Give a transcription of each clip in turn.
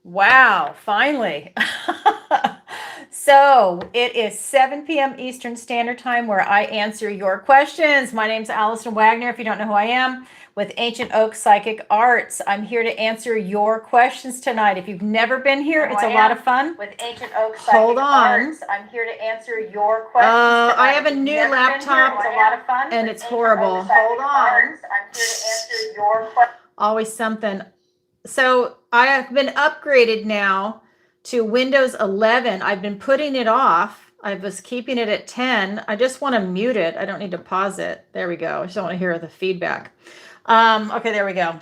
Wow, finally. So it is 7 p.m. Eastern Standard Time where I answer your questions. My name's Alison Wagner, if you don't know who I am, with Ancient Oak Psychic Arts. I'm here to answer your questions tonight. If you've never been here, it's a lot of fun. With Ancient Oak Psychic Arts, I'm here to answer your questions tonight. I have a new laptop. It's a lot of fun. And it's horrible. Hold on. I'm here to answer your questions. Always something. So I have been upgraded now to Windows 11. I've been putting it off. I was keeping it at 10. I just want to mute it. I don't need to pause it. There we go. I just don't want to hear the feedback. Okay, there we go.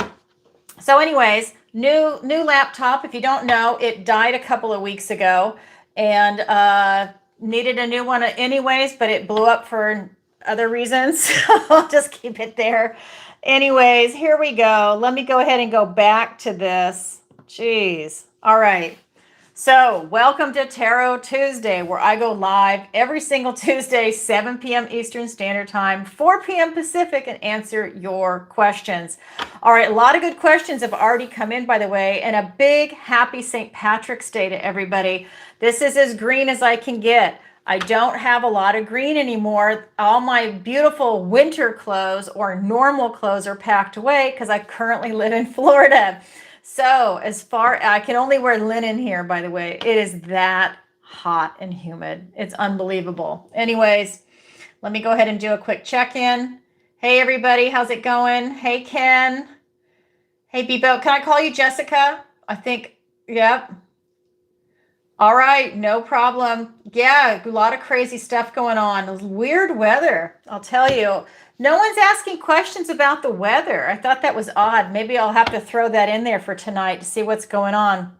So anyways, new laptop. If you don't know, it died a couple of weeks ago and needed a new one anyways, but it blew up for other reasons. I'll just keep it there. Anyways, here we go. Let me go ahead and go back to this. Jeez. All right. So welcome to Tarot Tuesday, where I go live every single Tuesday, 7 p.m. Eastern Standard Time, 4 p.m. Pacific, and answer your questions. All right, a lot of good questions have already come in, by the way, and a big happy St. Patrick's Day to everybody. This is as green as I can get. I don't have a lot of green anymore. All my beautiful winter clothes or normal clothes are packed away because I currently live in Florida. So I can only wear linen here, by the way. It is that hot and humid. It's unbelievable. Anyways, let me go ahead and do a quick check-in. Hey, everybody. How's it going? Hey, Ken. Hey, Bebo. Can I call you Jessica? I think, yep. All right. No problem. Yeah, a lot of crazy stuff going on. Weird weather, I'll tell you. No one's asking questions about the weather. I thought that was odd. Maybe I'll have to throw that in there for tonight to see what's going on.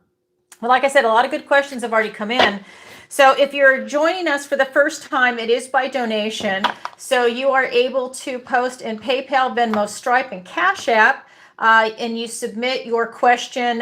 Well, like I said, a lot of good questions have already come in. So if you're joining us for the first time, it is by donation. So you are able to post in PayPal, Venmo, Stripe, and Cash App, and you submit your question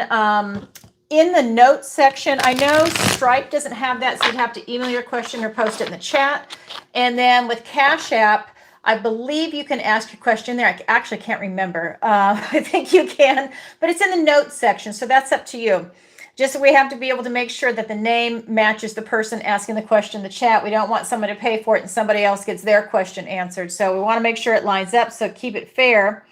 in the notes section. I know Stripe doesn't have that, so you'd have to email your question or post it in the chat. And then with Cash App, I believe you can ask your question there. I actually can't remember. I think you can, but it's in the notes section, so that's up to you. Just we have to be able to make sure that the name matches the person asking the question in the chat. We don't want someone to pay for it and somebody else gets their question answered. So we want to make sure it lines up, so keep it fair.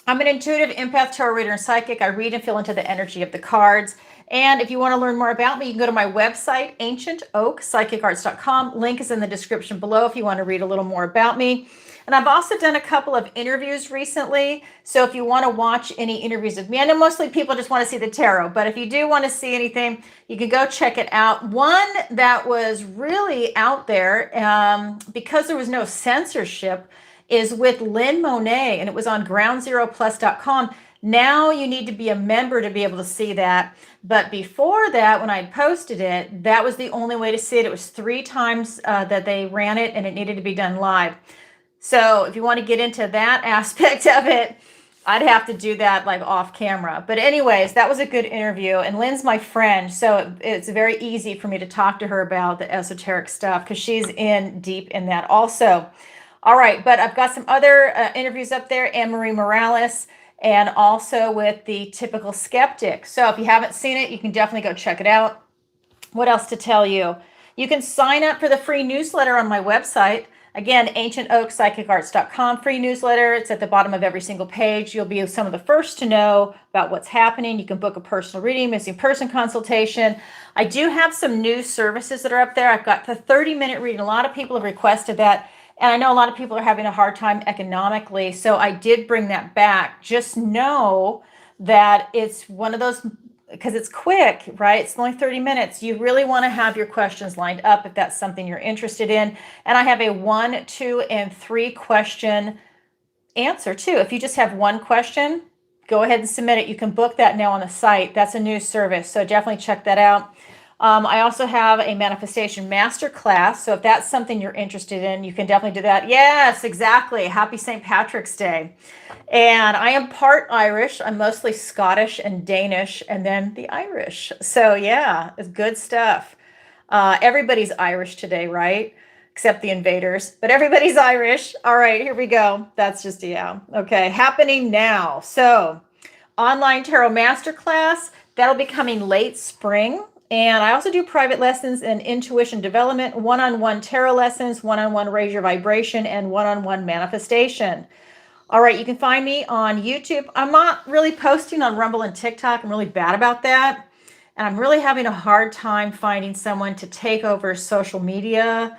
I'm an intuitive empath, tarot reader, and psychic. I read and feel into the energy of the cards. And if you want to learn more about me, you can go to my website, ancientoakpsychicarts.com. Link is in the description below if you want to read a little more about me. And I've also done a couple of interviews recently. So if you want to watch any interviews of me, I know mostly people just want to see the tarot, but if you do want to see anything, you can go check it out. One that was really out there because there was no censorship is with Lynn Monet, and it was on groundzeroplus.com. Now you need to be a member to be able to see that. But before that, when I posted it, that was the only way to see it. It was 3 times that they ran it, and it needed to be done live. So if you want to get into that aspect of it, I'd have to do that like off camera. But anyways, that was a good interview. And Lynn's my friend, so it's very easy for me to talk to her about the esoteric stuff because she's in deep in that also. All right, but I've got some other interviews up there, Anne-Marie Morales, and also with the typical skeptic. So if you haven't seen it, you can definitely go check it out. What else to tell you? You can sign up for the free newsletter on my website. Again, ancientoakpsychicarts.com, free newsletter. It's at the bottom of every single page. You'll be some of the first to know about what's happening. You can book a personal reading, missing person consultation. I do have some new services that are up there. I've got the 30-minute reading. A lot of people have requested that. And I know a lot of people are having a hard time economically, so I did bring that back. Just know that it's one of those, because it's quick, right? It's only 30 minutes. You really want to have your questions lined up if that's something you're interested in. And I have a 1, 2, and 3 question answer too. If you just have one question, go ahead and submit it. You can book that now on the site. That's a new service, so definitely check that out. I also have a manifestation masterclass. So if that's something you're interested in, you can definitely do that. Yes, exactly. Happy St. Patrick's Day. And I am part Irish. I'm mostly Scottish and Danish and then the Irish. So yeah, it's good stuff. Everybody's Irish today, right? Except the invaders, but everybody's Irish. All right, here we go. That's just, yeah. Okay, happening now. So online tarot masterclass. That'll be coming late spring. And I also do private lessons in intuition development, one-on-one tarot lessons, one-on-one raise your vibration, and one-on-one manifestation. All right, you can find me on YouTube. I'm not really posting on Rumble and TikTok. I'm really bad about that. And I'm really having a hard time finding someone to take over social media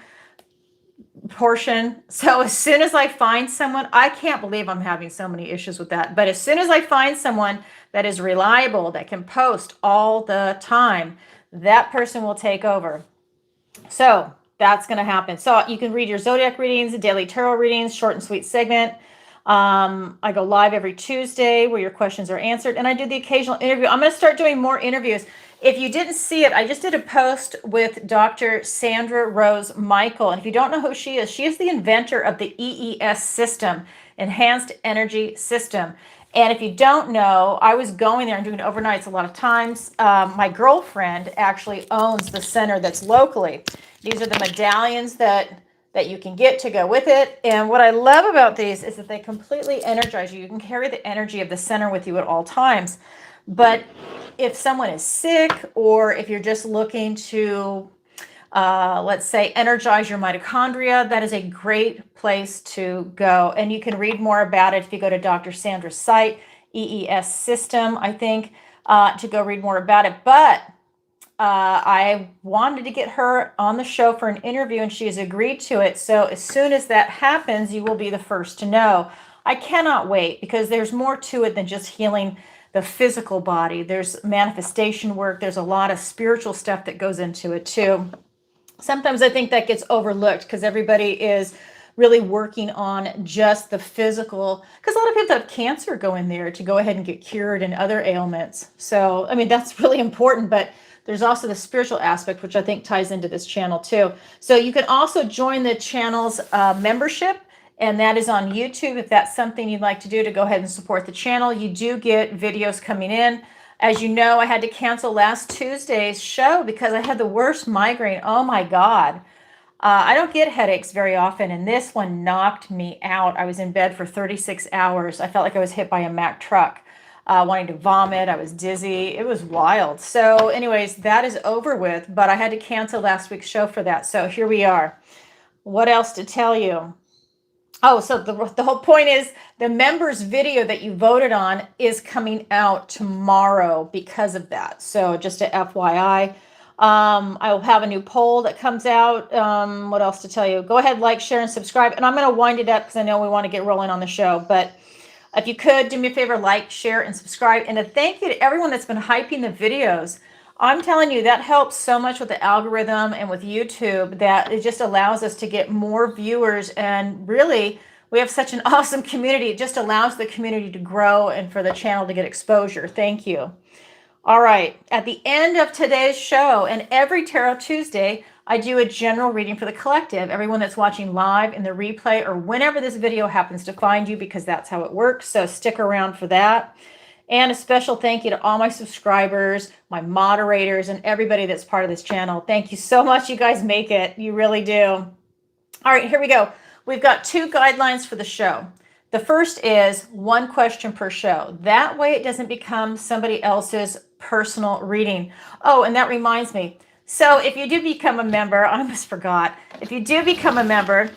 portion. So as soon as I find someone, I can't believe I'm having so many issues with that. But as soon as I find someone that is reliable, that can post all the time, that person will take over. So that's going to happen. So you can read your Zodiac readings, daily tarot readings, short and sweet segment. I go live every Tuesday where your questions are answered. And I do the occasional interview. I'm going to start doing more interviews. If you didn't see it, I just did a post with Dr. Sandra Rose Michael. And if you don't know who she is the inventor of the EES system, Enhanced Energy System. And if you don't know, I was going there and doing overnights a lot of times. My girlfriend actually owns the center that's locally. These are the medallions that you can get to go with it. And what I love about these is that they completely energize you. You can carry the energy of the center with you at all times. But if someone is sick, or if you're just looking to, let's say, energize your mitochondria, that is a great place to go. And you can read more about it if you go to Dr. Sandra's site, EES System, I think, to go read more about it. But I wanted to get her on the show for an interview, and she has agreed to it. So as soon as that happens, you will be the first to know. I cannot wait, because there's more to it than just healing the physical body. There's manifestation work. There's a lot of spiritual stuff that goes into it too. Sometimes I think that gets overlooked because everybody is really working on just the physical, because a lot of people that have cancer go in there to go ahead and get cured and other ailments. So, I mean, that's really important, but there's also the spiritual aspect, which I think ties into this channel too. So you can also join the channel's membership, and that is on YouTube. If that's something you'd like to do to go ahead and support the channel, you do get videos coming in. As you know, I had to cancel last Tuesday's show because I had the worst migraine. Oh my God. I don't get headaches very often, and this one knocked me out. I was in bed for 36 hours. I felt like I was hit by a Mack truck, wanting to vomit. I was dizzy. It was wild. So anyways, that is over with, but I had to cancel last week's show for that. So here we are. What else to tell you? Oh, so the whole point is the members video that you voted on is coming out tomorrow because of that. So just a FYI, I will have a new poll that comes out. What else to tell you? Go ahead, like, share, and subscribe. And I'm going to wind it up because I know we want to get rolling on the show. But if you could, do me a favor, like, share, and subscribe. And a thank you to everyone that's been hyping the videos. I'm telling you, that helps so much with the algorithm and with YouTube, that it just allows us to get more viewers. And really, we have such an awesome community. It just allows the community to grow and for the channel to get exposure. Thank you. All right. At the end of today's show, and every Tarot Tuesday, I do a general reading for the collective, everyone that's watching live in the replay or whenever this video happens to find you, because that's how it works. So stick around for that. And a special thank you to all my subscribers, my moderators, and everybody that's part of this channel. Thank you so much. You guys make it. You really do. All right, here we go. We've got 2 guidelines for the show. The first is 1 question per show. That way it doesn't become somebody else's personal reading. Oh, and that reminds me. So if you do become a member, I almost forgot. If you do become a member,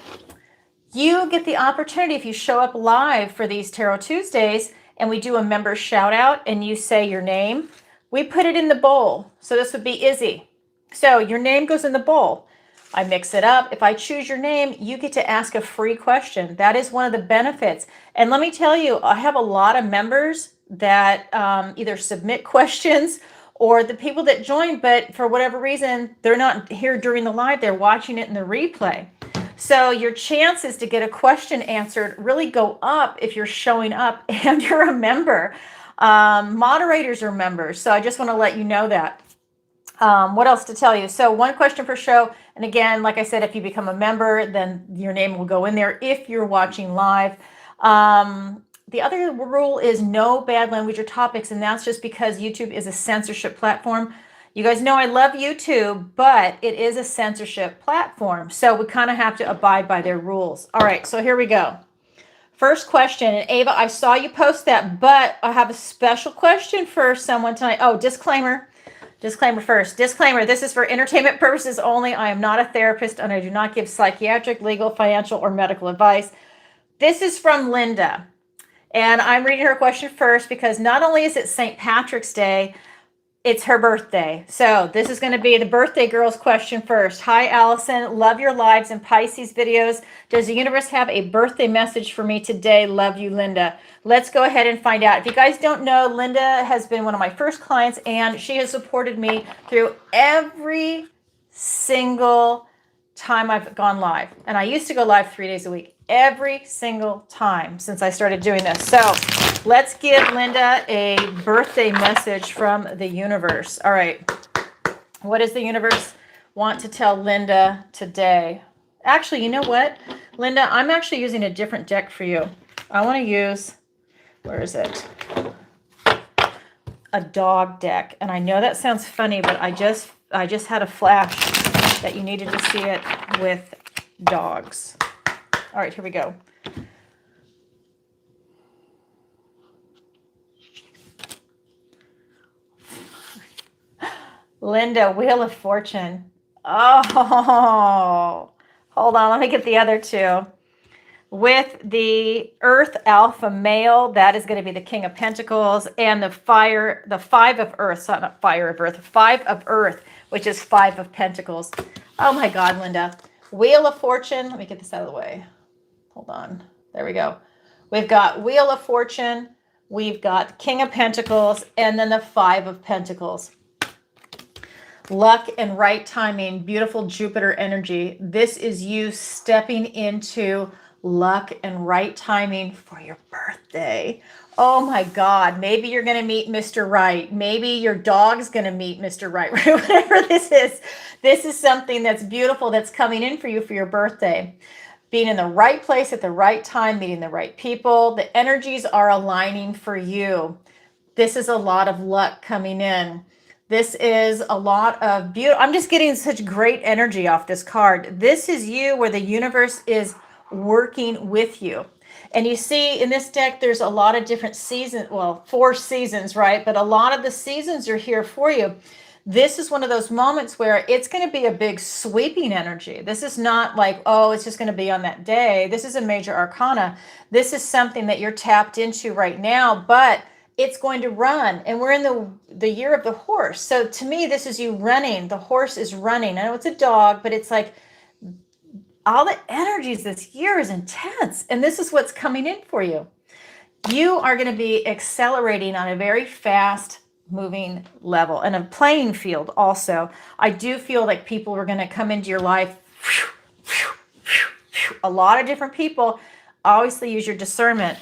you get the opportunity, if you show up live for these Tarot Tuesdays, and we do a member shout out and you say your name, we put it in the bowl. So this would be Izzy. So your name goes in the bowl. I mix it up. If I choose your name, you get to ask a free question. That is one of the benefits. And let me tell you, I have a lot of members that either submit questions, or the people that join, but for whatever reason, they're not here during the live. They're watching it in the replay. So your chances to get a question answered really go up if you're showing up and you're a member. Moderators are members. So I just want to let you know that. What else to tell you? So 1 question per show. And again, like I said, if you become a member, then your name will go in there if you're watching live. The other rule is no bad language or topics. And that's just because YouTube is a censorship platform. You guys know I love YouTube, but it is a censorship platform. So we kind of have to abide by their rules. All right, so here we go. First question, and Ava, I saw you post that, but I have a special question for someone tonight. Oh, disclaimer. Disclaimer first. Disclaimer, this is for entertainment purposes only. I am not a therapist and I do not give psychiatric, legal, financial, or medical advice. This is from Linda. And I'm reading her question first because not only is it St. Patrick's Day, it's her birthday. So this is going to be the birthday girl's question first. Hi, Allison. Love your lives and Pisces videos. Does the universe have a birthday message for me today? Love you, Linda. Let's go ahead and find out. If you guys don't know, Linda has been one of my first clients, and she has supported me through every single time I've gone live. And I used to go live 3 days a week, every single time since I started doing this. So let's give Linda a birthday message from the universe. All right. What does the universe want to tell Linda today? Actually, you know what, Linda, I'm actually using a different deck for you. I want to use, where is it? A dog deck. And I know that sounds funny, but I just had a flash that you needed to see it with dogs. All right, here we go. Linda, Wheel of Fortune. Oh, hold on. Let me get the other two. With the Earth Alpha male, that is going to be the King of Pentacles, and the Five of Earth, so not Fire of Earth, Five of Earth, which is Five of Pentacles. Oh my God, Linda. Wheel of Fortune. Let me get this out of the way. Hold on. There we go. We've got Wheel of Fortune. We've got King of Pentacles, and then the Five of Pentacles. Luck and right timing, beautiful Jupiter energy. This is you stepping into luck and right timing for your birthday. Oh my God. Maybe you're going to meet Mr. Right. Maybe your dog's going to meet Mr. Right. Whatever this is something that's beautiful that's coming in for you for your birthday. Being in the right place at the right time, meeting the right people. The energies are aligning for you. This is a lot of luck coming in. This is a lot of beauty. I'm just getting such great energy off this card. This is you where the universe is working with you. And you see in this deck, there's a lot of different seasons. Well, 4 seasons, right? But a lot of the seasons are here for you. This is one of those moments where it's going to be a big sweeping energy. This is not like, oh, it's just going to be on that day. This is a major arcana. This is something that you're tapped into right now, but it's going to run. And we're in the year of the horse. So to me, this is you running. The horse is running. I know it's a dog, but it's like all the energies this year is intense. And this is what's coming in for you. You are going to be accelerating on a very fast moving level and a playing field also. I do feel like people are going to come into your life. A lot of different people. Obviously use your discernment.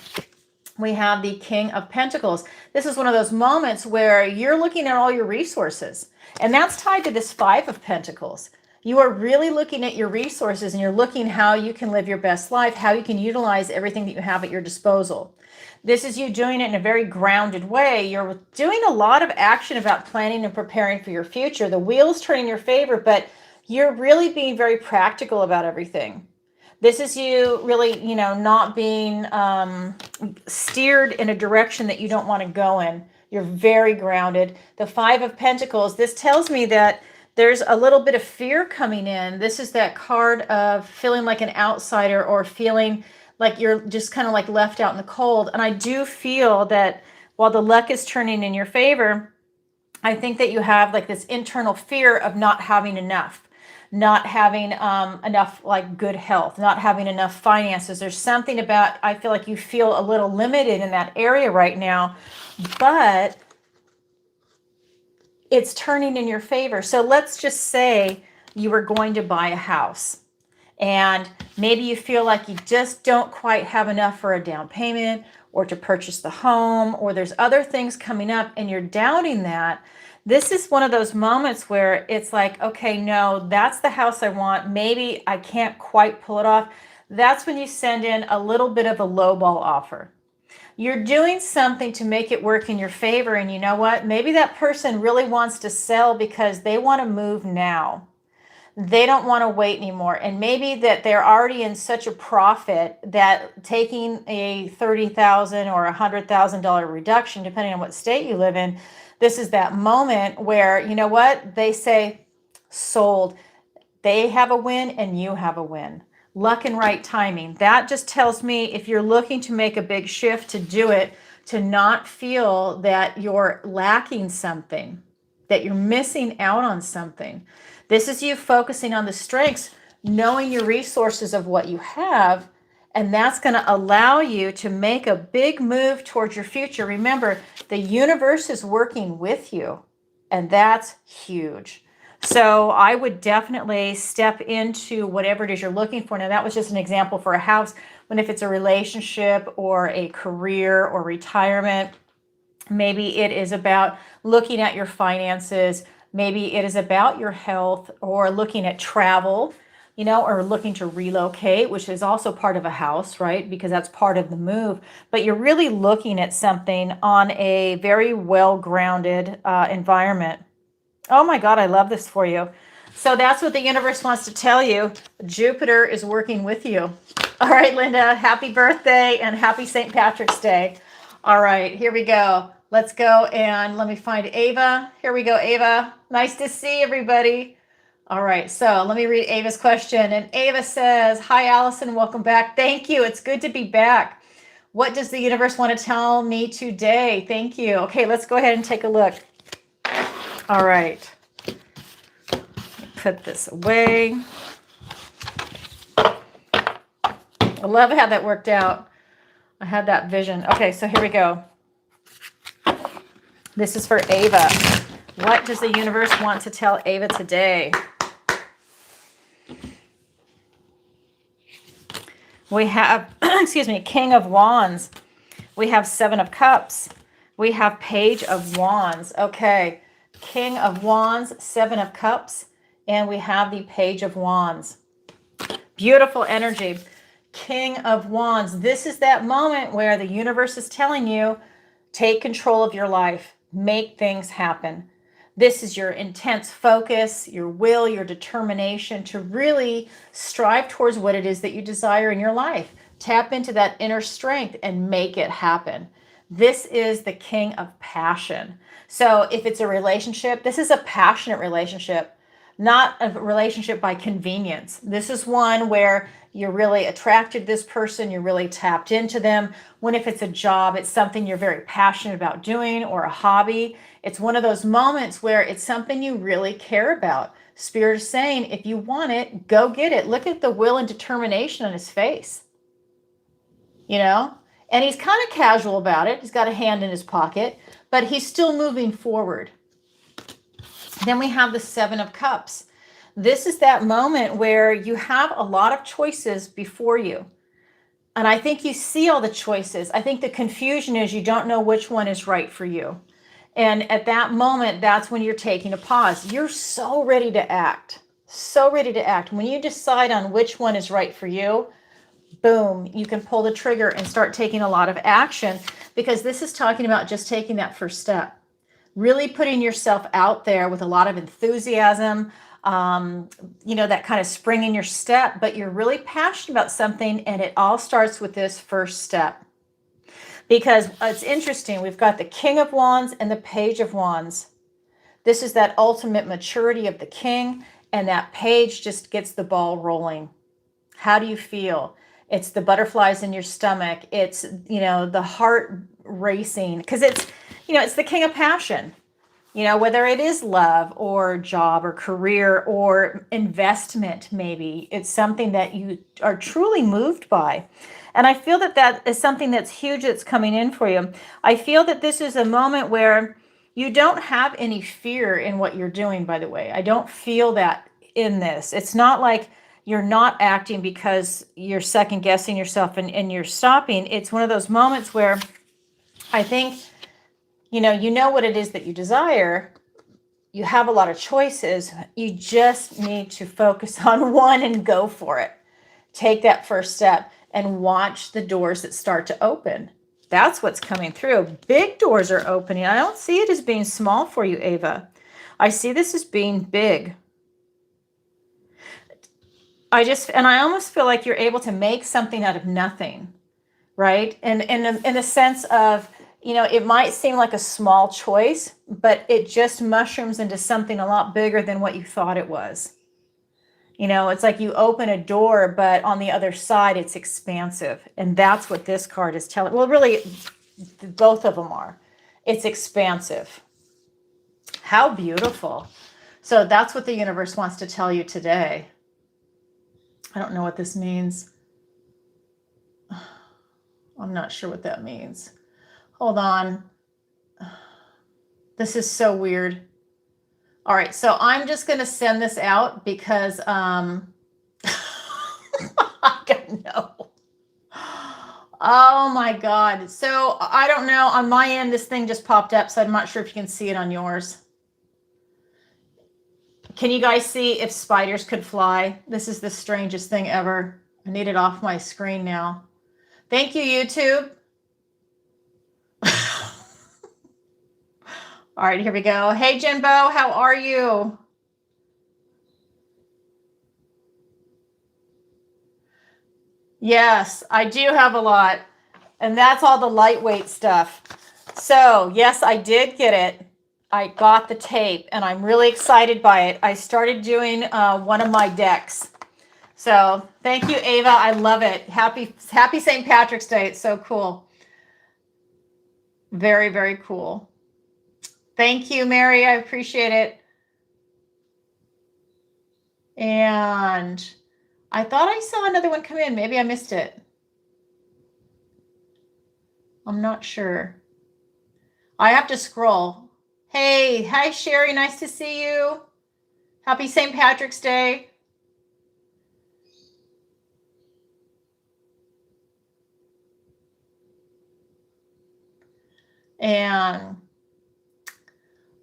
We have the King of Pentacles. This is one of those moments where you're looking at all your resources. And that's tied to this Five of Pentacles. You are really looking at your resources and you're looking how you can live your best life, how you can utilize everything that you have at your disposal. This is you doing it in a very grounded way. You're doing a lot of action about planning and preparing for your future. The wheel's turning in your favor, but you're really being very practical about everything. This is you really, not being steered in a direction that you don't want to go in. You're very grounded. The Five of Pentacles, this tells me that there's a little bit of fear coming in. This is that card of feeling like an outsider or feeling like you're just kind of like left out in the cold. And I do feel that while the luck is turning in your favor, I think that you have like this internal fear of not having enough. Not having enough like good health, not having enough finances. There's something about, I feel like you feel a little limited in that area right now, but it's turning in your favor. So let's just say you were going to buy a house and maybe you feel like you just don't quite have enough for a down payment or to purchase the home, or there's other things coming up and you're doubting that. This is one of those moments where it's like, okay, no, that's the house I want. Maybe I can't quite pull it off. That's when you send in a little bit of a lowball offer. You're doing something to make it work in your favor. And you know what? Maybe that person really wants to sell because they want to move now. They don't want to wait anymore. And maybe that they're already in such a profit that taking a $30,000 or $100,000 reduction, depending on what state you live in, this is that moment where, you know what, they say, sold. They have a win and you have a win. Luck and right timing. That just tells me if you're looking to make a big shift, to do it, to not feel that you're lacking something, that you're missing out on something. This is you focusing on the strengths, knowing your resources of what you have, and that's going to allow you to make a big move towards your future. Remember, the universe is working with you, and that's huge. So I would definitely step into whatever it is you're looking for. Now, that was just an example for a house. When if it's a relationship or a career or retirement, maybe it is about looking at your finances. Maybe it is about your health, or looking at travel, you know, or looking to relocate, which is also part of a house, right? Because that's part of the move. But you're really looking at something on a very well-grounded environment. Oh my God, I love this for you. So that's what the universe wants to tell you. Jupiter is working with you. All right, Linda, happy birthday and happy St. Patrick's Day. All right, here we go. Let's go and let me find Ava. Here we go, Ava. Nice to see everybody. All right, so let me read Ava's question. And Ava says, hi, Allison, welcome back. Thank you. It's good to be back. What does the universe want to tell me today? Thank you. Okay, let's go ahead and take a look. All right. Put this away. I love how that worked out. I had that vision. Okay, so here we go. This is for Ava. What does the universe want to tell Ava today? We have, excuse me, King of Wands. We have Seven of Cups. We have Page of Wands. Okay, King of Wands, Seven of Cups, and we have the Page of Wands. Beautiful energy. King of Wands. This is that moment where the universe is telling you, take control of your life. Make things happen. This is your intense focus, your will, your determination to really strive towards what it is that you desire in your life. Tap into that inner strength and make it happen. This is the King of Passion. So if it's a relationship, this is a passionate relationship, not a relationship by convenience. This is one where you're really attracted to this person, you're really tapped into them. When if it's a job, it's something you're very passionate about doing, or a hobby. It's one of those moments where it's something you really care about. Spirit is saying, if you want it, go get it. Look at the will and determination on his face. You know? And he's kind of casual about it. He's got a hand in his pocket, but he's still moving forward. Then we have the Seven of Cups. This is that moment where you have a lot of choices before you. And I think you see all the choices. I think the confusion is you don't know which one is right for you. And at that moment, that's when you're taking a pause. You're so ready to act. So ready to act. When you decide on which one is right for you, boom, you can pull the trigger and start taking a lot of action, because this is talking about just taking that first step. Really putting yourself out there with a lot of enthusiasm, you know, that kind of spring in your step, but you're really passionate about something, and it all starts with this first step. Because it's interesting, we've got the King of Wands and the Page of Wands. This is that ultimate maturity of the King, and that Page just gets the ball rolling. How do you feel? It's the butterflies in your stomach. It's, you know, the heart racing, because it's, you know, it's the King of Passion. You know, whether it is love or job or career or investment, maybe it's something that you are truly moved by. And I feel that that is something that's huge that's coming in for you. I feel that this is a moment where you don't have any fear in what you're doing, by the way. I don't feel that in this. It's not like you're not acting because you're second guessing yourself and you're stopping. It's one of those moments where I think, you know what it is that you desire. You have a lot of choices. You just need to focus on one and go for it. Take that first step and watch the doors that start to open. That's what's coming through. Big doors are opening. I don't see it as being small for you, Ava. I see this as being big. I almost feel like you're able to make something out of nothing, right? And in a sense of, it might seem like a small choice, but it just mushrooms into something a lot bigger than what you thought it was. It's like you open a door, but on the other side, it's expansive. And that's what this card is telling. Well, really, both of them are. It's expansive. How beautiful. So that's what the universe wants to tell you today. I don't know what this means. I'm not sure what that means. Hold on. This is so weird. All right, so I'm just going to send this out because I don't know. Oh my God. So I don't know. On my end, this thing just popped up, so I'm not sure if you can see it on yours. Can you guys see if spiders could fly? This is the strangest thing ever. I need it off my screen now. Thank you, YouTube. All right, here we go. Hey, Jimbo, how are you? Yes, I do have a lot. And that's all the lightweight stuff. So, yes, I did get it. I got the tape, and I'm really excited by it. I started doing one of my decks. So, thank you, Ava. I love it. Happy St. Patrick's Day. It's so cool. Very, very cool. Thank you, Mary. I appreciate it. And I thought I saw another one come in. Maybe I missed it. I'm not sure. I have to scroll. Hey, hi, Sherry. Nice to see you. Happy St. Patrick's Day. And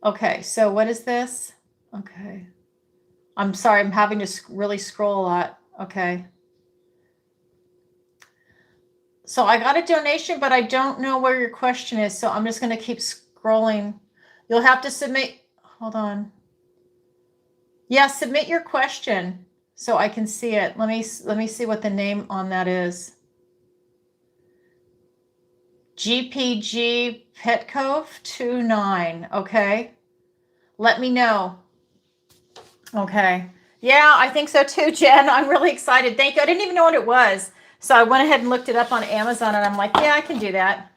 okay, so what is this? Okay. I'm sorry, I'm having to really scroll a lot. Okay. So I got a donation, but I don't know where your question is, so I'm just going to keep scrolling. You'll have to submit. Hold on. Yeah, submit your question so I can see it. Let me see what the name on that is. GPG Petcove 29. Okay. Let me know. Okay. Yeah, I think so too, Jen. I'm really excited. Thank you. I didn't even know what it was. So I went ahead and looked it up on Amazon, and I'm like, yeah, I can do that.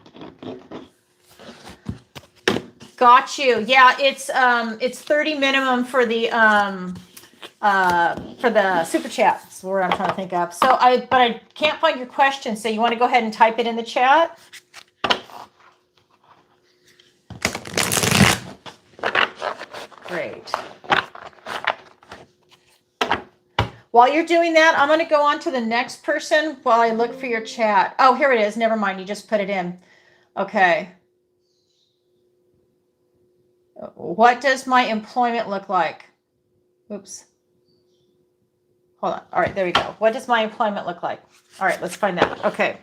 Got you. Yeah, it's 30 minimum for the super chat. That's the word I'm trying to think of. So but I can't find your question. So you want to go ahead and type it in the chat? Great. While you're doing that, I'm going to go on to the next person while I look for your chat. Oh, here it is. Never mind. You just put it in. Okay. What does my employment look like? Oops. Hold on. All right, there we go. What does my employment look like? All right, let's find that. Okay.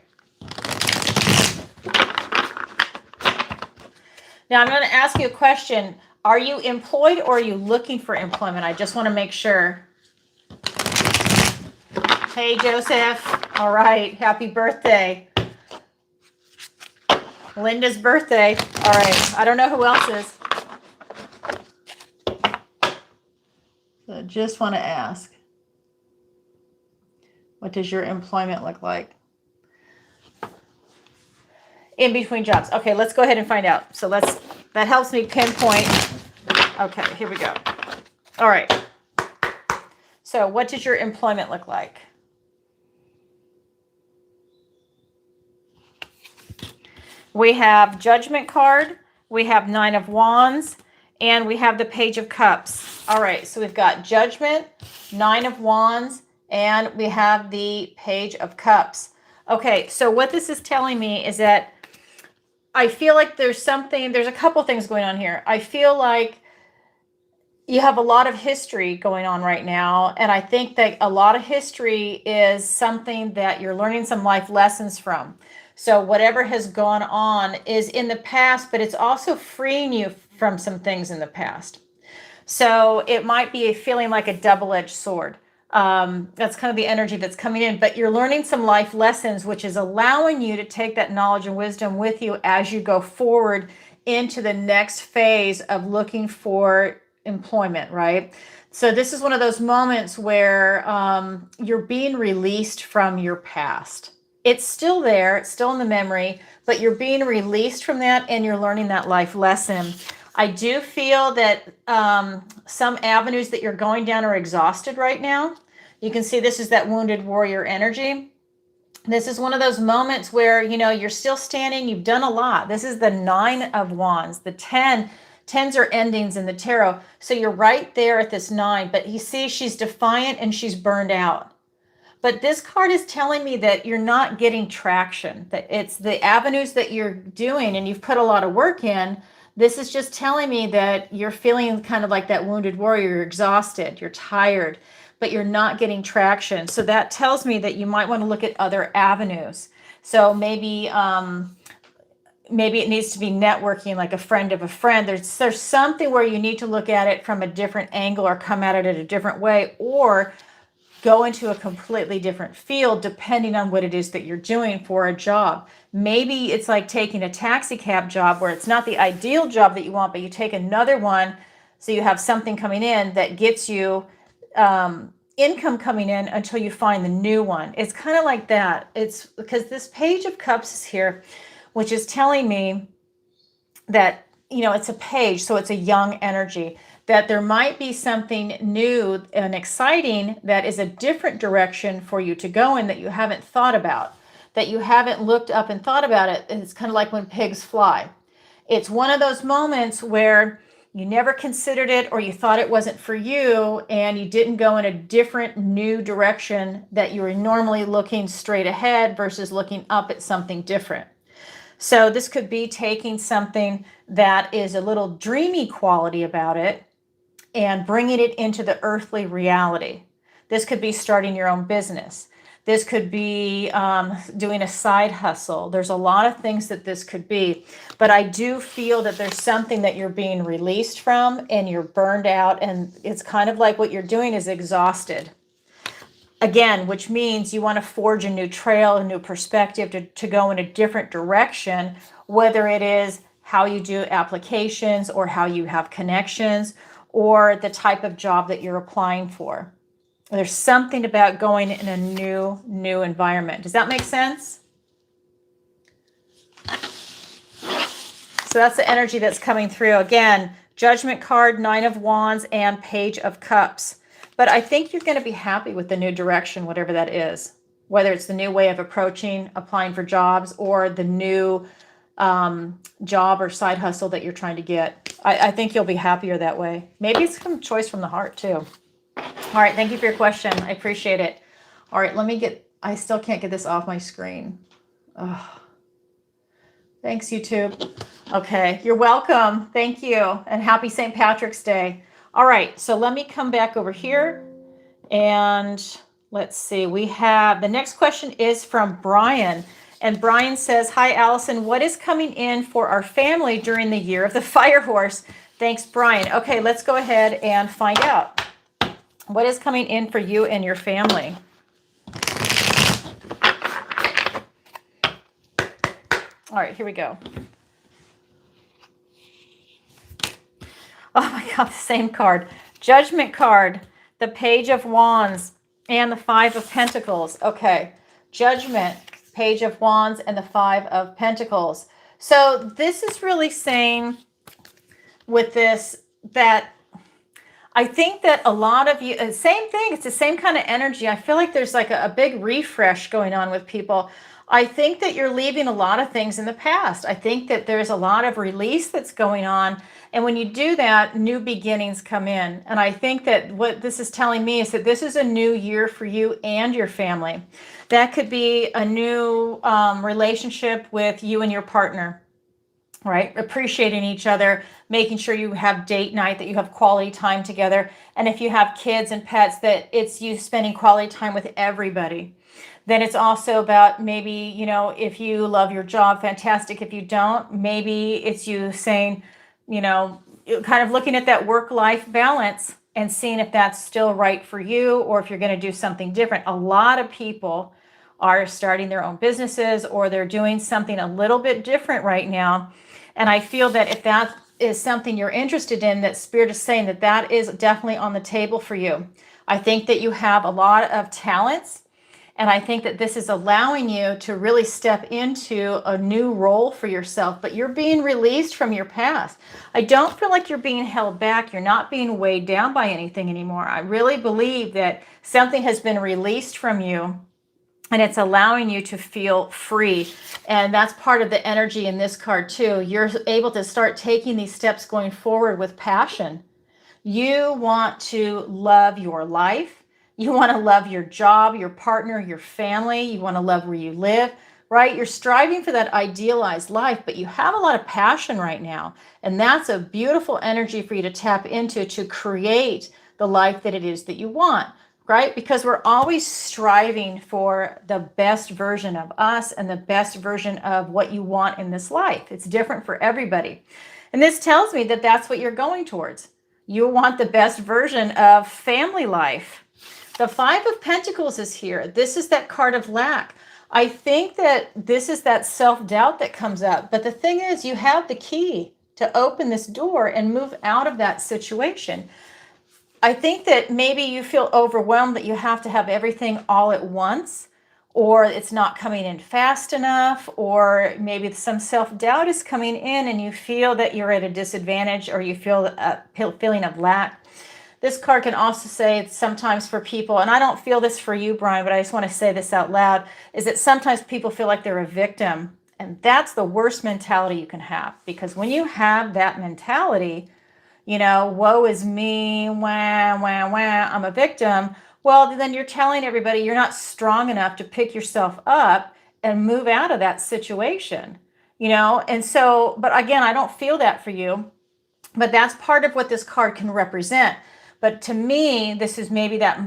Now I'm going to ask you a question. Are you employed or are you looking for employment? I just want to make sure. Hey, Joseph. All right. Happy birthday. Linda's birthday. All right. I don't know who else is. So I just want to ask. What does your employment look like? In between jobs. Okay, let's go ahead and find out. So that helps me pinpoint. Okay, here we go. All right. So what does your employment look like? We have Judgment card, we have 9 of Wands, and we have the Page of Cups. All right, so we've got Judgment, 9 of Wands, and we have the Page of Cups. Okay, so what this is telling me is that I feel like there's a couple things going on here. I feel like you have a lot of history going on right now, and I think that a lot of history is something that you're learning some life lessons from. So whatever has gone on is in the past, but it's also freeing you from some things in the past. So it might be feeling like a double-edged sword. That's kind of the energy that's coming in, but you're learning some life lessons, which is allowing you to take that knowledge and wisdom with you as you go forward into the next phase of looking for employment, right? So this is one of those moments where you're being released from your past. It's still there, it's still in the memory, but you're being released from that and you're learning that life lesson. I do feel that some avenues that you're going down are exhausted right now. You can see this is that wounded warrior energy. This is one of those moments where, you're still standing, you've done a lot. This is the 9 of Wands. The 10s are endings in the tarot. So you're right there at this 9, but you see she's defiant and she's burned out. But this card is telling me that you're not getting traction, that it's the avenues that you're doing and you've put a lot of work in. This is just telling me that you're feeling kind of like that wounded warrior. You're exhausted, you're tired, but you're not getting traction. So that tells me that you might want to look at other avenues. So maybe it needs to be networking, like a friend of a friend. There's something where you need to look at it from a different angle or come at it a different way, or go into a completely different field depending on what it is that you're doing for a job. Maybe it's like taking a taxi cab job where it's not the ideal job that you want, but you take another one so you have something coming in that gets you income coming in until you find the new one. It's kind of like that. It's because this Page of Cups is here, which is telling me that, it's a page, so it's a young energy, that there might be something new and exciting that is a different direction for you to go in that you haven't thought about, that you haven't looked up and thought about it. And it's kind of like when pigs fly. It's one of those moments where you never considered it, or you thought it wasn't for you, and you didn't go in a different new direction that you were normally looking straight ahead versus looking up at something different. So this could be taking something that is a little dreamy quality about it and bringing it into the earthly reality. This could be starting your own business. This could be doing a side hustle. There's a lot of things that this could be, but I do feel that there's something that you're being released from and you're burned out, and it's kind of like what you're doing is exhausted. Again, which means you want to forge a new trail, a new perspective to go in a different direction, whether it is how you do applications or how you have connections or the type of job that you're applying for. There's something about going in a new environment. Does that make sense? So that's the energy that's coming through. Again, Judgment card, 9 of Wands, and Page of Cups. But I think you're going to be happy with the new direction, whatever that is, whether it's the new way of applying for jobs, or the new job or side hustle that you're trying to get. I think you'll be happier that way. Maybe it's some choice from the heart too. All right, thank you for your question. I appreciate it. All right, I still can't get this off my screen. Oh. Thanks, YouTube. Okay, you're welcome. Thank you, and happy St. Patrick's Day. All right, so let me come back over here, and let's see. We have, the next question is from Brian, and Brian says, hi, Allison, what is coming in for our family during the year of the fire horse? Thanks, Brian. Okay, let's go ahead and find out. What is coming in for you and your family? All right, here we go. Oh my God, the same card. Judgment card, the Page of Wands, and the 5 of Pentacles. Okay, Judgment, Page of Wands, and the 5 of Pentacles. So this is really saying with this that I think that a lot of you, same thing, it's the same kind of energy. I feel like there's like a big refresh going on with people. I think that you're leaving a lot of things in the past. I think that there's a lot of release that's going on. And when you do that, new beginnings come in. And I think that what this is telling me is that this is a new year for you and your family. That could be a new relationship with you and your partner, right? Appreciating each other, making sure you have date night, that you have quality time together. And if you have kids and pets, that it's you spending quality time with everybody. Then it's also about maybe, if you love your job, fantastic. If you don't, maybe it's you saying, kind of looking at that work-life balance and seeing if that's still right for you or if you're going to do something different. A lot of people are starting their own businesses or they're doing something a little bit different right now. And I feel that if that is something you're interested in, that Spirit is saying that that is definitely on the table for you. I think that you have a lot of talents, and I think that this is allowing you to really step into a new role for yourself, but you're being released from your past. I don't feel like you're being held back. You're not being weighed down by anything anymore. I really believe that something has been released from you, and it's allowing you to feel free. And that's part of the energy in this card too. You're able to start taking these steps going forward with passion. You want to love your life. You want to love your job, your partner, your family. You want to love where you live, right? You're striving for that idealized life, but you have a lot of passion right now. And that's a beautiful energy for you to tap into to create the life that it is that you want, right? Because we're always striving for the best version of us and the best version of what you want in this life. It's different for everybody. And this tells me that that's what you're going towards. You want the best version of family life. The Five of Pentacles is here. This is that card of lack. I think that this is that self-doubt that comes up. But the thing is, you have the key to open this door and move out of that situation. I think that maybe you feel overwhelmed that you have to have everything all at once, or it's not coming in fast enough, or maybe some self-doubt is coming in and you feel that you're at a disadvantage, or you feel a feeling of lack. This card can also say it's sometimes for people, and I don't feel this for you, Brian, but I just want to say this out loud, is that sometimes people feel like they're a victim. And that's the worst mentality you can have, because when you have that mentality, you know, woe is me, wah, wah, wah, I'm a victim. Well, then you're telling everybody you're not strong enough to pick yourself up and move out of that situation, you know? And so, but again, I don't feel that for you, but that's part of what this card can represent. But to me, this is maybe that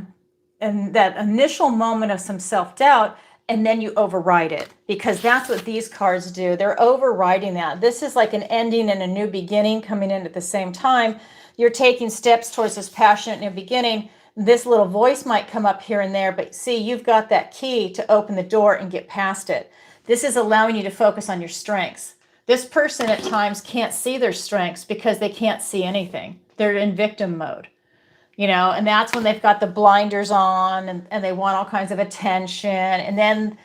initial moment of some self-doubt, and then you override it, because that's what these cards do. They're overriding that. This is like an ending and a new beginning coming in at the same time. You're taking steps towards this passionate new beginning. This little voice might come up here and there, but see, you've got that key to open the door and get past it. This is allowing you to focus on your strengths. This person at times can't see their strengths because they can't see anything. They're in victim mode. You know, and that's when they've got the blinders on and they want all kinds of attention. And then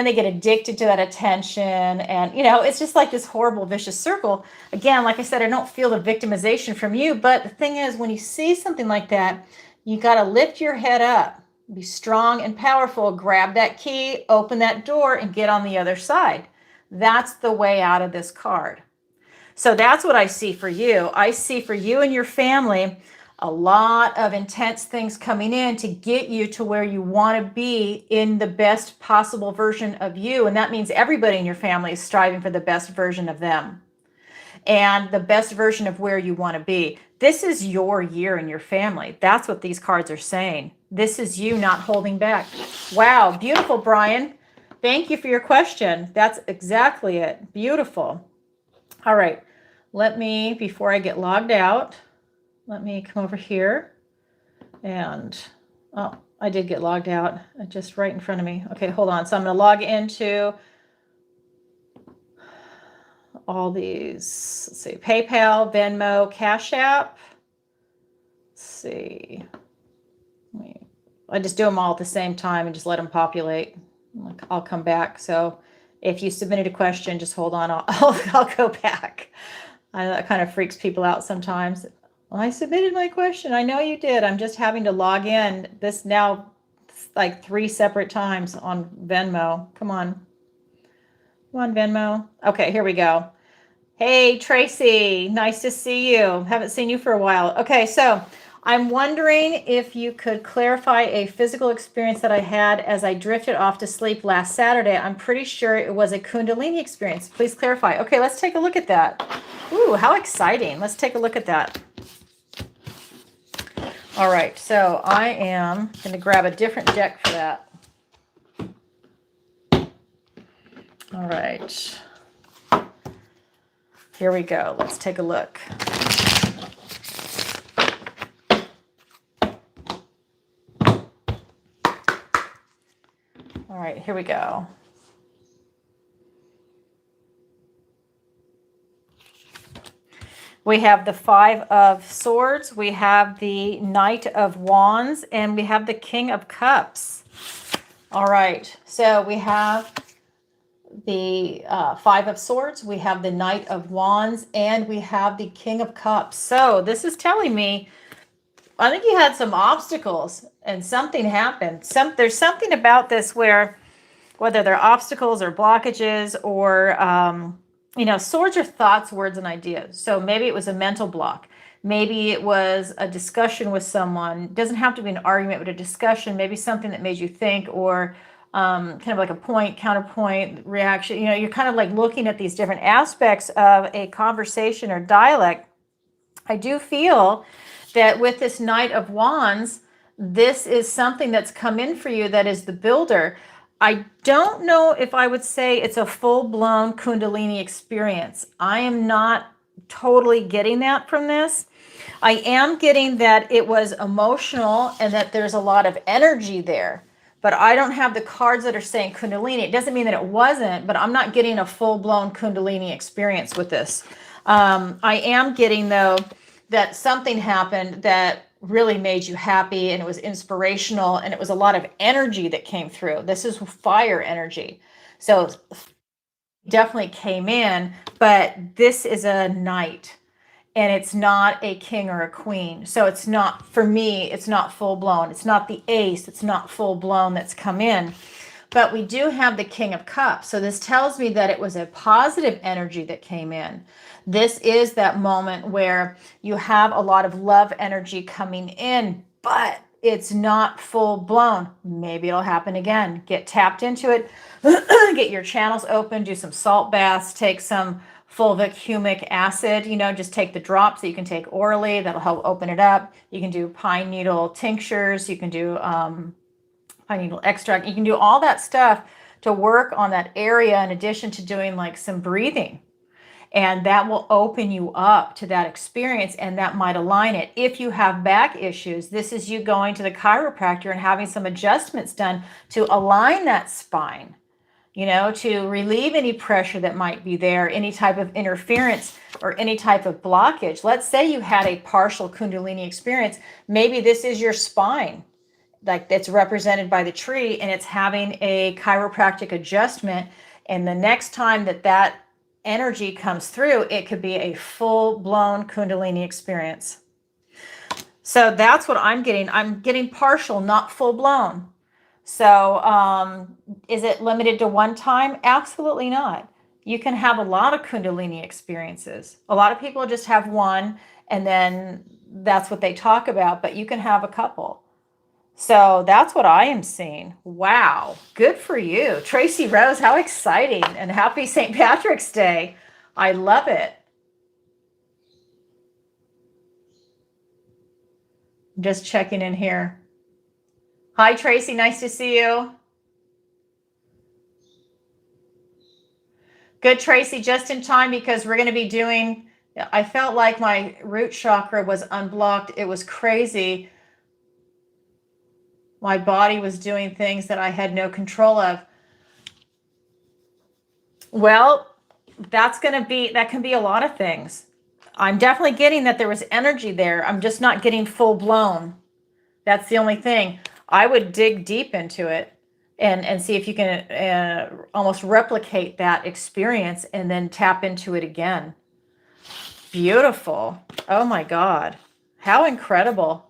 they get addicted to that attention. And, you know, it's just like this horrible, vicious circle. Again, like I said, I don't feel the victimization from you. But the thing is, when you see something like that, you got to lift your head up, be strong and powerful, grab that key, open that door, and get on the other side. That's the way out of this card. So that's what I see for you. I see for you and your family a lot of intense things coming in to get you to where you want to be in the best possible version of you. And that means everybody in your family is striving for the best version of them and the best version of where you want to be. This is your year in your family. That's what these cards are saying. This is you not holding back. Wow, beautiful, Brian. Thank you for your question. That's exactly it. Beautiful. All right, let me, before I get logged out, let me come over here and, oh, I did get logged out. Just right in front of me. Okay, hold on. So I'm going to log into all these, let's see, PayPal, Venmo, Cash App. Let's see. I just do them all at the same time and just let them populate. I'll come back. So if you submitted a question, just hold on. I'll go back. I know that kind of freaks people out sometimes. I submitted my question. I know you did. I'm just having to log in this now like 3 separate times on Venmo. Come on. Come on, Venmo. Okay, here we go. Hey, Tracy. Nice to see you. Haven't seen you for a while. Okay, so I'm wondering if you could clarify a physical experience that I had as I drifted off to sleep last Saturday. I'm pretty sure it was a Kundalini experience. Please clarify. Okay, let's take a look at that. Ooh, how exciting. Let's take a look at that. All right, so I am going to grab a different deck for that. All right. Here we go. Let's take a look. All right, here we go. We have the Five of Swords, we have the Knight of Wands, and we have the King of Cups. All right, so we have the Five of Swords, we have the Knight of Wands, and we have the King of Cups. So this is telling me, I think you had some obstacles and something happened. There's something about this where, whether they're obstacles or blockages or, swords are thoughts, words, and ideas. So maybe it was a mental block. Maybe it was a discussion with someone. It doesn't have to be an argument, but a discussion, maybe something that made you think, or kind of like a point, counterpoint, reaction. You're kind of like looking at these different aspects of a conversation or dialect. I do feel that with this Knight of Wands, this is something that's come in for you that is the builder. I don't know if I would say it's a full-blown Kundalini experience. I am not totally getting that from this. I am getting that it was emotional and that there's a lot of energy there, but I don't have the cards that are saying Kundalini. It doesn't mean that it wasn't, but I'm not getting a full-blown Kundalini experience with this. I am getting, though, that something happened that really made you happy, and it was inspirational, and it was a lot of energy that came through. This is fire energy. So definitely came in, but this is a knight and it's not a king or a queen. So it's not, for me, it's not full blown. It's not the ace. It's not full blown that's come in, but we do have the King of Cups. So this tells me that it was a positive energy that came in. This is that moment where you have a lot of love energy coming in, but it's not full blown. Maybe it'll happen again. Get tapped into it, get your channels open, do some salt baths, take some fulvic humic acid, just take the drops that you can take orally. That'll help open it up. You can do pine needle tinctures. You can do pine needle extract. You can do all that stuff to work on that area, in addition to doing like some breathing. And that will open you up to that experience, and that might align it. If you have back issues, this is you going to the chiropractor and having some adjustments done to align that spine, to relieve any pressure that might be there, any type of interference or any type of blockage. Let's say you had a partial Kundalini experience. Maybe this is your spine, like that's represented by the tree, and it's having a chiropractic adjustment. And the next time that energy comes through, it could be a full-blown Kundalini experience. So that's what I'm getting. I'm getting partial, not full-blown. So is it limited to one time? Absolutely not. You can have a lot of Kundalini experiences. A lot of people just have one, and then that's what they talk about, but you can have a couple. So that's what I am seeing. Wow. Good for you. Tracy Rose, how exciting. And happy St. Patrick's Day. I love it. Just checking in here. Hi, Tracy. Nice to see you. Good, Tracy. Just in time, because we're going to be doing, I felt like my root chakra was unblocked. It was crazy. My body was doing things that I had no control of. Well, that can be a lot of things. I'm definitely getting that there was energy there. I'm just not getting full blown. That's the only thing. I would dig deep into it and see if you can almost replicate that experience and then tap into it again. Beautiful. Oh my God. How incredible.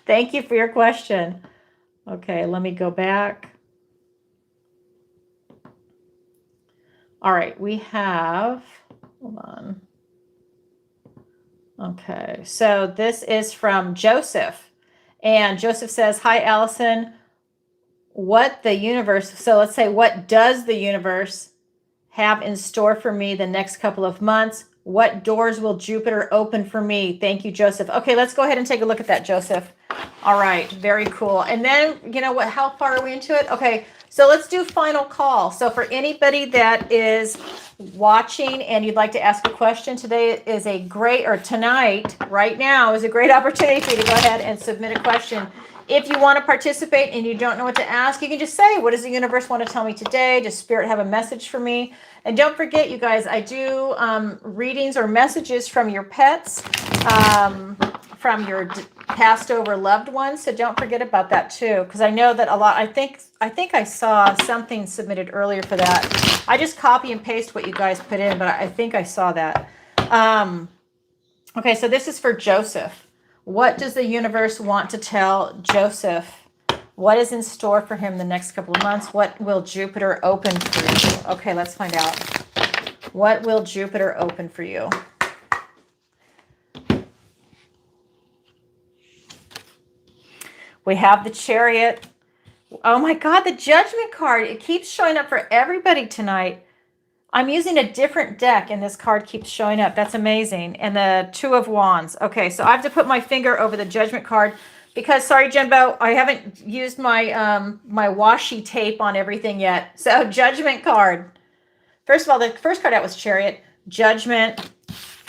Thank you for your question. Okay, let me go back. All right, we have, hold on. Okay, so this is from Joseph. And Joseph says, hi, Alison. What the universe, so let's say, what does the universe have in store for me the next couple of months? What doors will Jupiter open for me? Thank you, Joseph. Okay, let's go ahead and take a look at that, Joseph. All right, very cool. And then, how far are we into it? Okay, So let's do final call. So for anybody that is watching and you'd like to ask a question, today is a great, or tonight, right now, is a great opportunity for you to go ahead and submit a question. If you want to participate and you don't know what to ask, you can just say, what does the universe want to tell me today? Does Spirit have a message for me? And don't forget, you guys, I do readings or messages from your pets, from your passed over loved ones. So don't forget about that too, because I know that a lot, I think I saw something submitted earlier for that. I just copy and paste what you guys put in, but I think I saw that. Okay, so this is for Joseph. What does the universe want to tell Joseph? What is in store for him the next couple of months? What will Jupiter open for you? Okay, let's find out. What will Jupiter open for you? We have the Chariot. Oh my God, the Judgment card. It keeps showing up for everybody tonight. I'm using a different deck and this card keeps showing up. That's amazing. And the Two of Wands. Okay, so I have to put my finger over the Judgment card because, sorry, Jimbo, I haven't used my my washi tape on everything yet. So Judgment card. First of all, the first card out was Chariot, Judgment,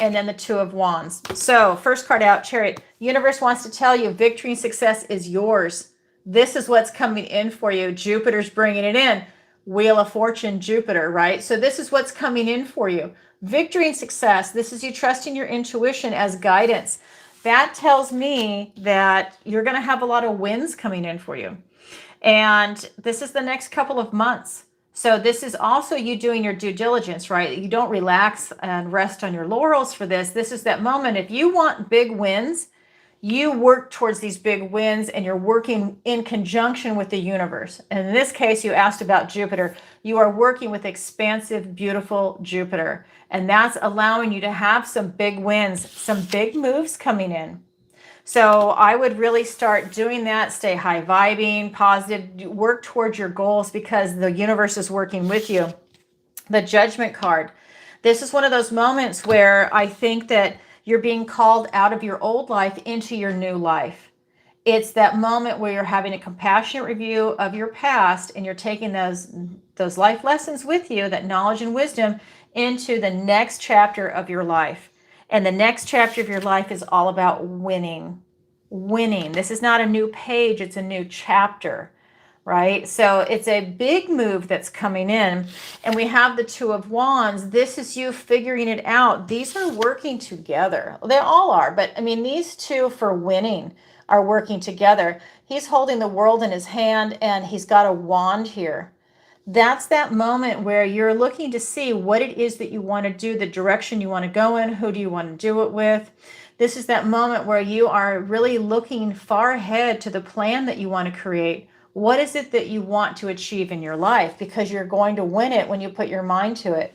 and then the Two of Wands. So first card out, Chariot. Universe wants to tell you victory and success is yours. This is what's coming in for you. Jupiter's bringing it in. Wheel of Fortune, Jupiter, right? So this is what's coming in for you. Victory and success. This is you trusting your intuition as guidance. That tells me that you're going to have a lot of wins coming in for you. And this is the next couple of months. So this is also you doing your due diligence, right? You don't relax and rest on your laurels for this. This is that moment. If you want big wins, you work towards these big wins and you're working in conjunction with the universe. And in this case, you asked about Jupiter. You are working with expansive, beautiful Jupiter. And that's allowing you to have some big wins, some big moves coming in. So I would really start doing that. Stay high vibing, positive, work towards your goals because the universe is working with you. The Judgment card. This is one of those moments where I think that you're being called out of your old life into your new life. It's that moment where you're having a compassionate review of your past and you're taking those life lessons with you, that knowledge and wisdom, into the next chapter of your life. And the next chapter of your life is all about winning. Winning. This is not a new page, it's a new chapter. Right? So it's a big move that's coming in. And we have the Two of Wands. This is you figuring it out. These are working together. They all are. But I mean, these two for winning are working together. He's holding the world in his hand and he's got a wand here. That's that moment where you're looking to see what it is that you want to do, the direction you want to go in, who do you want to do it with. This is that moment where you are really looking far ahead to the plan that you want to create. What is it that you want to achieve in your life? Because you're going to win it when you put your mind to it.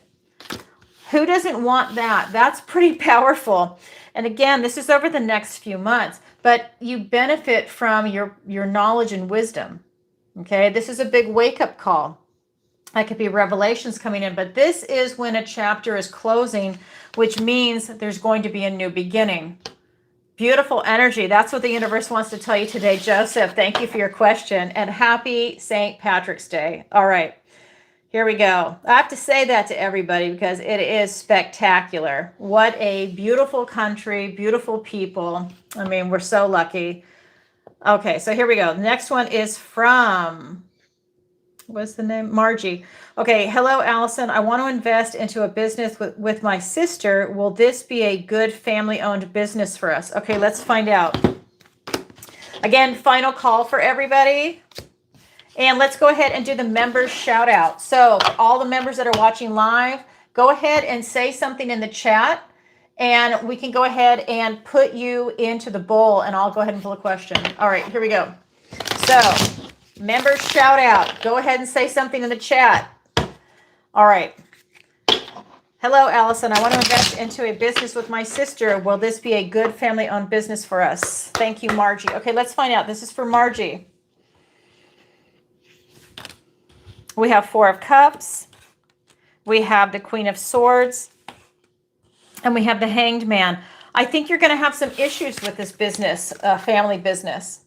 Who doesn't want that? That's pretty powerful. And again, this is over the next few months, but you benefit from your knowledge and wisdom. Okay, this is a big wake-up call. That could be revelations coming in, but this is when a chapter is closing, which means there's going to be a new beginning. Beautiful energy. That's what the universe wants to tell you today, Joseph. Thank you for your question and happy St. Patrick's Day. All right, here we go. I have to say that to everybody because it is spectacular. What a beautiful country, beautiful people. I mean, we're so lucky. Okay, so here we go. The next one is from, what's the name? Margie. Okay, hello, Alison. I want to invest into a business with my sister. Will this be a good family-owned business for us? Okay, let's find out. Again, final call for everybody. And let's go ahead and do the members shout out. So all the members that are watching live, go ahead and say something in the chat. And we can go ahead and put you into the bowl and I'll go ahead and pull a question. All right, here we go. So members shout out. Go ahead and say something in the chat. All right. Hello, Allison. I want to invest into a business with my sister. Will this be a good family-owned business for us? Thank you, Margie. Okay, let's find out. This is for Margie. We have Four of Cups. We have the Queen of Swords. And we have the Hanged Man. I think you're going to have some issues with this business, family business.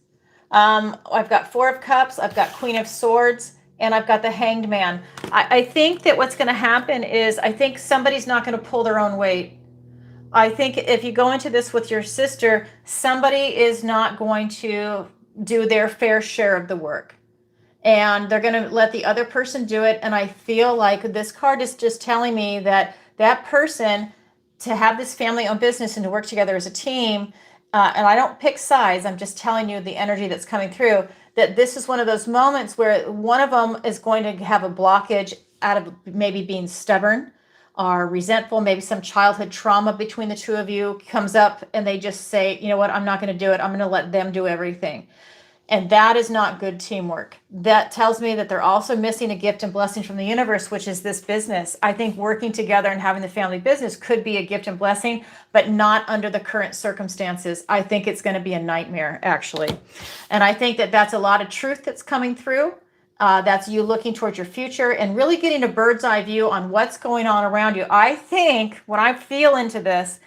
I've got Four of Cups. I've got Queen of Swords. and I've got the Hanged Man. I think that what's going to happen is I think somebody's not going to pull their own weight. I think if you go into this with your sister, somebody is not going to do their fair share of the work. And they're going to let the other person do it. And I feel like this card is just telling me that that person, to have this family-owned business and to work together as a team, and I don't pick sides, I'm just telling you the energy that's coming through, that this is one of those moments where one of them is going to have a blockage out of maybe being stubborn or resentful. Maybe some childhood trauma between the two of you comes up and they just say, you know what, I'm not going to do it. I'm going to let them do everything. And that is not good teamwork. That tells me that they're also missing a gift and blessing from the universe, which is this business. I think working together and having the family business could be a gift and blessing, but not under the current circumstances. I think it's going to be a nightmare, actually. And I think that that's a lot of truth that's coming through. That's you looking towards your future and really getting a bird's eye view on what's going on around you. I think when I feel into this,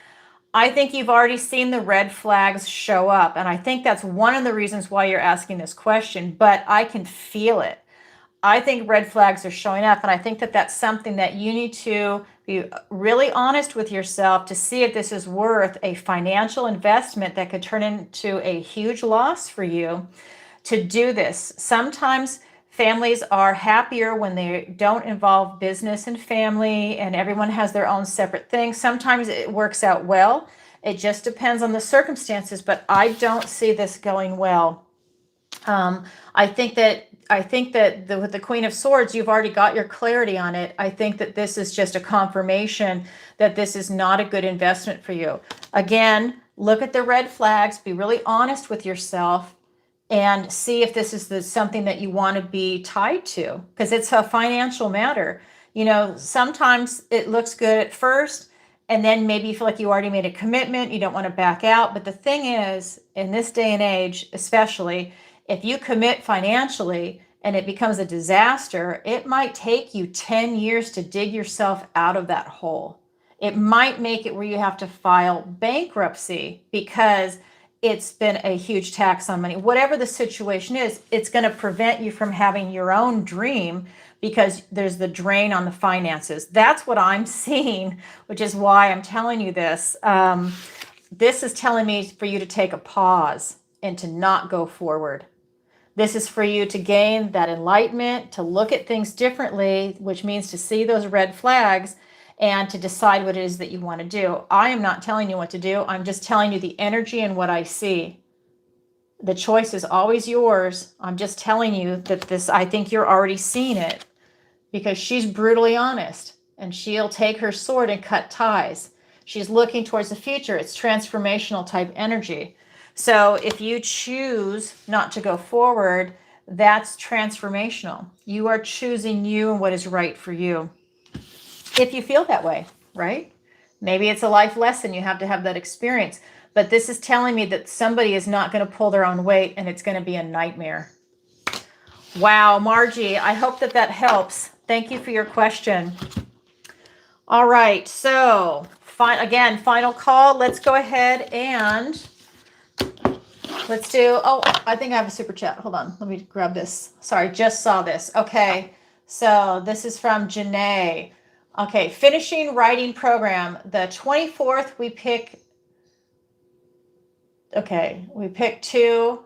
I think you've already seen the red flags show up. And I think that's one of the reasons why you're asking this question, but I can feel it. I think red flags are showing up. And I think that that's something that you need to be really honest with yourself to see if this is worth a financial investment that could turn into a huge loss for you to do this. Sometimes families are happier when they don't involve business and family and everyone has their own separate things. Sometimes it works out well. It just depends on the circumstances, but I don't see this going well. I think that with the Queen of Swords, you've already got your clarity on it. I think that this is just a confirmation that this is not a good investment for you. Again, look at the red flags, be really honest with yourself, and see if this is something that you want to be tied to, because it's a financial matter. You know, sometimes it looks good at first, and then maybe you feel like you already made a commitment, you don't want to back out. But the thing is, in this day and age, especially, if you commit financially and it becomes a disaster, it might take you 10 years to dig yourself out of that hole. It might make it where you have to file bankruptcy because it's been a huge tax on money. Whatever the situation is, it's going to prevent you from having your own dream because there's the drain on the finances. That's what I'm seeing, which is why I'm telling you this. This is telling me for you to take a pause and to not go forward. This is for you to gain that enlightenment, to look at things differently, which means to see those red flags and to decide what it is that you want to do. I am not telling you what to do. I'm just telling you the energy and what I see. The choice is always yours. I'm just telling you that this, I think you're already seeing it because she's brutally honest and she'll take her sword and cut ties. She's looking towards the future. It's transformational type energy. So if you choose not to go forward, that's transformational. You are choosing you and what is right for you. If you feel that way, right? Maybe it's a life lesson. You have to have that experience. But this is telling me that somebody is not going to pull their own weight and it's going to be a nightmare. Wow, Margie, I hope that that helps. Thank you for your question. All right, so again, final call. Let's go ahead and let's do, oh, I think I have a super chat. Hold on, let me grab this. Sorry, just saw this. Okay, so this is from Janae. Okay, finishing writing program. The 24th, we pick two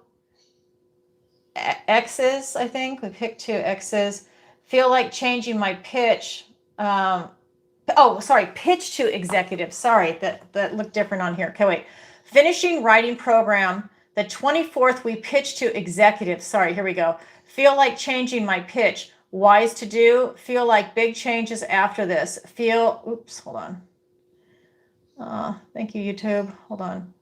X's, I think. We picked two X's. Feel like changing my pitch. Pitch to executive. Sorry, that looked different on here. Okay, wait. Finishing writing program. The 24th, we pitch to executive. Sorry, here we go. Feel like changing my pitch. Wise to do. Feel like big changes after this. Hold on. Thank you, YouTube. Hold on.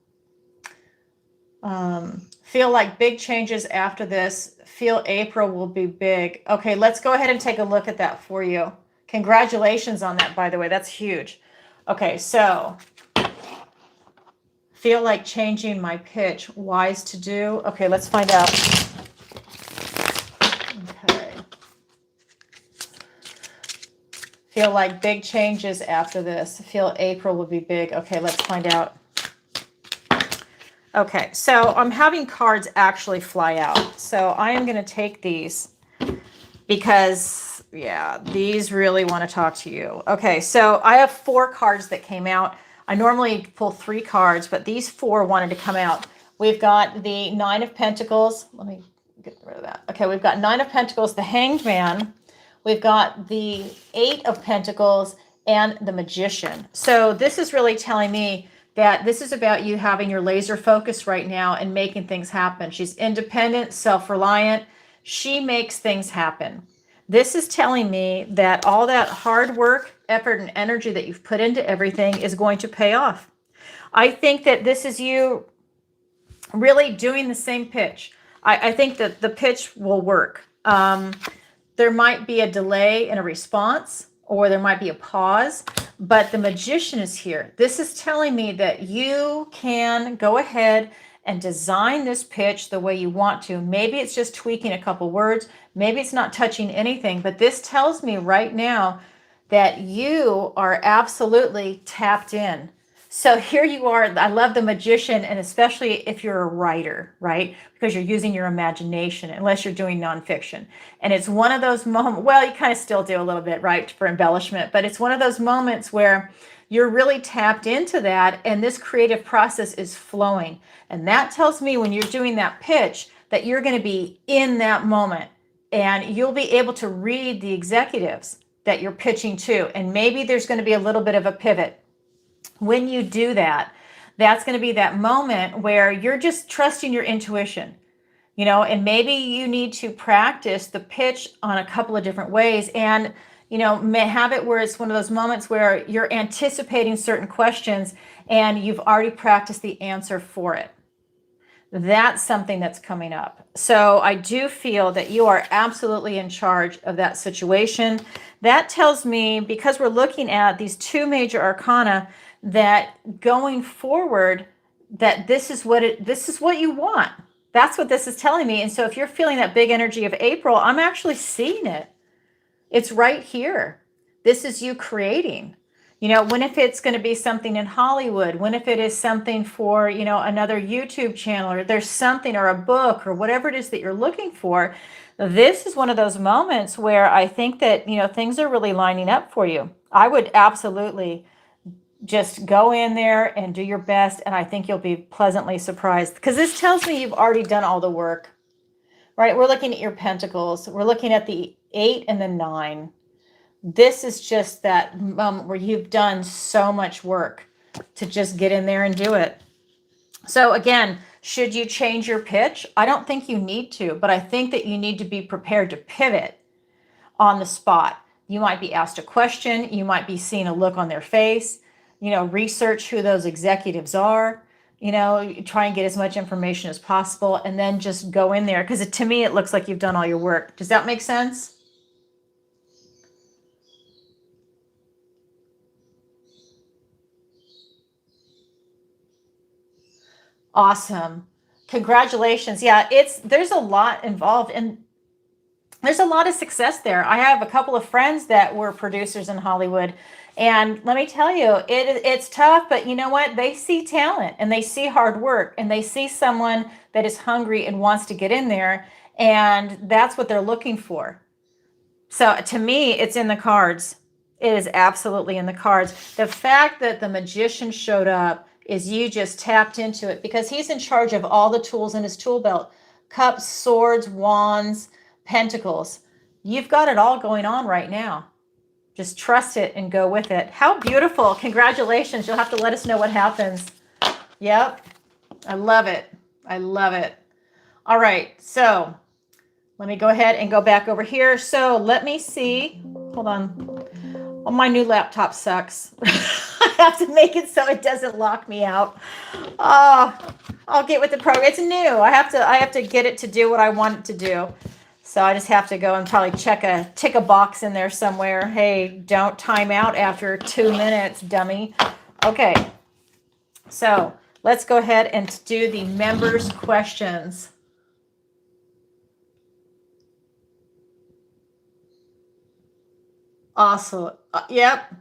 Feel like big changes after this. Feel April will be big. Okay, let's go ahead and take a look at that for you. Congratulations on that, by the way. That's huge. Okay, so feel like changing my pitch. Wise to do. Okay, let's find out. Okay. Feel like big changes after this. Feel April will be big. Okay, let's find out. Okay, so I'm having cards actually fly out. So I am going to take these because, yeah, these really want to talk to you. Okay, so I have 4 cards that came out. I normally pull 3 cards, but these 4 wanted to come out. We've got the 9 of Pentacles. Let me get rid of that. Okay, we've got 9 of Pentacles, the Hanged Man. We've got the 8 of Pentacles and the Magician. So this is really telling me that this is about you having your laser focus right now and making things happen. She's independent, self-reliant. She makes things happen. This is telling me that all that hard work, effort, and energy that you've put into everything is going to pay off. I think that this is you really doing the same pitch. I think that the pitch will work. There might be a delay in a response, or there might be a pause, but the Magician is here. This is telling me that you can go ahead and design this pitch the way you want to. Maybe it's just tweaking a couple words. Maybe it's not touching anything, but this tells me right now that you are absolutely tapped in. So here you are. I love the Magician, and especially if you're a writer, right? Because you're using your imagination, unless you're doing nonfiction. And it's one of those moments, well, you kind of still do a little bit, right, for embellishment, but it's one of those moments where you're really tapped into that, and this creative process is flowing. And that tells me when you're doing that pitch that you're going to be in that moment, and you'll be able to read the executives that you're pitching to. And maybe there's going to be a little bit of a pivot. When you do that, that's going to be that moment where you're just trusting your intuition, and maybe you need to practice the pitch on a couple of different ways, and, have it where it's one of those moments where you're anticipating certain questions and you've already practiced the answer for it. That's something that's coming up. So I do feel that you are absolutely in charge of that situation. That tells me, because we're looking at these 2 major arcana, that going forward, that this is what you want. That's what this is telling me. And so if you're feeling that big energy of April, I'm actually seeing it. It's right here. This is you creating. When if it's going to be something in Hollywood, when if it is something for, another YouTube channel, or there's something, or a book, or whatever it is that you're looking for, this is one of those moments where I think that, things are really lining up for you. I would absolutely just go in there and do your best, and I think you'll be pleasantly surprised, because this tells me you've already done all the work, right? We're looking at your pentacles. We're looking at the 8 and the 9. This is just that moment where you've done so much work to just get in there and do it. So again, should you change your pitch? I don't think you need to, but I think that you need to be prepared to pivot on the spot. You might be asked a question. You might be seeing a look on their face. Research who those executives are. Try and get as much information as possible, and then just go in there, because to me, it looks like you've done all your work. Does that make sense? Awesome. Congratulations. Yeah, there's a lot involved, and there's a lot of success there. I have a couple of friends that were producers in Hollywood, and let me tell you, it's tough, but you know what? They see talent, and they see hard work, and they see someone that is hungry and wants to get in there, and that's what they're looking for. So to me, it's in the cards. It is absolutely in the cards. The fact that the Magician showed up is you just tapped into it, because he's in charge of all the tools in his tool belt. Cups, swords, wands, pentacles. You've got it all going on right now. Just trust it and go with it. How beautiful. Congratulations. You'll have to let us know what happens. Yep. I love it. I love it. All right. So let me go ahead and go back over here. So let me see. Hold on. Oh, my new laptop sucks. I have to make it so it doesn't lock me out. Oh, I'll get with the program. It's new. I have to get it to do what I want it to do. So I just have to go and probably tick a box in there somewhere. Hey, don't time out after 2 minutes, dummy. Okay. So let's go ahead and do the members' questions. Awesome. Yep.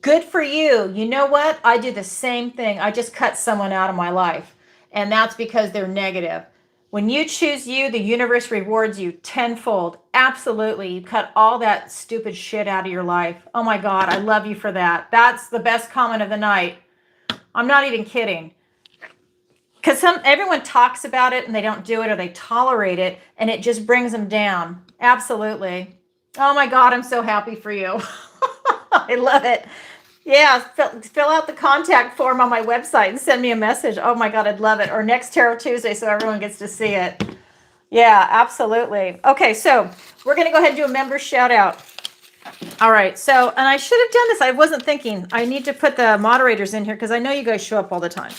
Good for you. You know what? I do the same thing. I just cut someone out of my life, and that's because they're negative. When you choose you, the universe rewards you tenfold. Absolutely. You cut all that stupid shit out of your life. Oh my God, I love you for that. That's the best comment of the night. I'm not even kidding. Because everyone talks about it and they don't do it, or they tolerate it, and it just brings them down. Absolutely. Oh my God, I'm so happy for you. I love it. Yeah, fill out the contact form on my website and send me a message. Oh my God, I'd love it. Or next Tarot Tuesday so everyone gets to see it. Yeah, absolutely. Okay, so we're going to go ahead and do a member shout out. All right, so, and I should have done this. I wasn't thinking. I need to put the moderators in here because I know you guys show up all the time.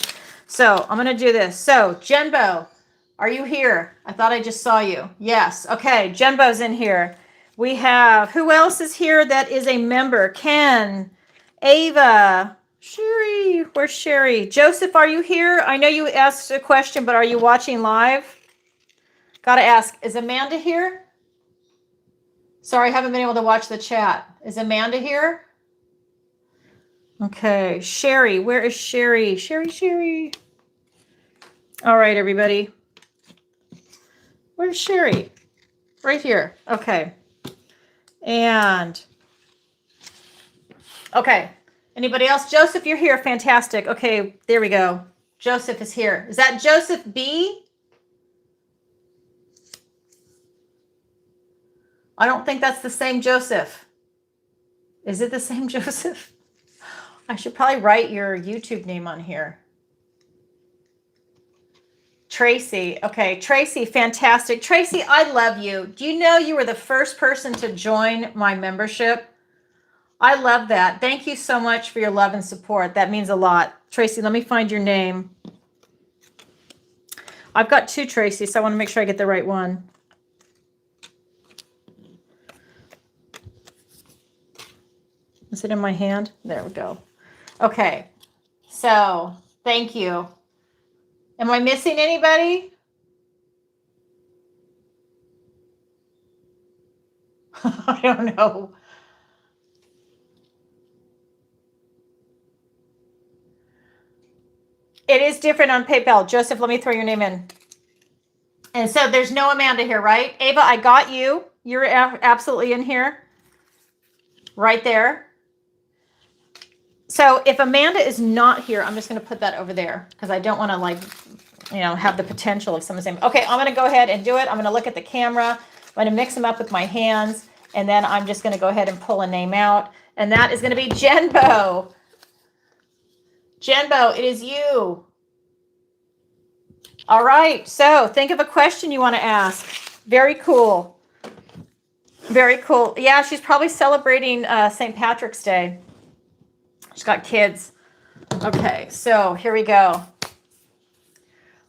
So I'm going to do this. So Jenbo, are you here? I thought I just saw you. Yes. Okay, Jenbo's in here. We have, who else is here that is a member? Ken, Ava, Sherry, where's Sherry? Joseph, are you here? I know you asked a question, but are you watching live? Gotta ask, is Amanda here? Sorry, I haven't been able to watch the chat. Is Amanda here? Okay, Sherry, where is Sherry? Sherry. All right, everybody. Where's Sherry? Right here. Okay. And, okay. Anybody else? Joseph, you're here. Fantastic. Okay, there we go. Joseph is here. Is that Joseph B? I don't think that's the same Joseph. Is it the same Joseph? I should probably write your YouTube name on here. Tracy. Okay, Tracy, fantastic. Tracy, I love you. Do you know you were the first person to join my membership? I love that. Thank you so much for your love and support. That means a lot. Tracy, let me find your name. I've got two Tracy, so I want to make sure I get the right one. Is it in my hand? There we go. Okay. So, thank you. Am I missing anybody? I don't know. It is different on PayPal. Joseph, let me throw your name in. And so there's no Amanda here, right? Ava, I got you. You're absolutely in here. Right there. So if Amanda is not here, I'm just going to put that over there because I don't want to, like, you know, have the potential of someone saying, okay, I'm going to go ahead and do it. I'm going to look at the camera. I'm going to mix them up with my hands. And then I'm just going to go ahead and pull a name out. And that is going to be Jenbo. Jenbo, it is you. All right. So think of a question you want to ask. Very cool. Very cool. Yeah, she's probably celebrating St. Patrick's Day. She's got kids. Okay, so here we go.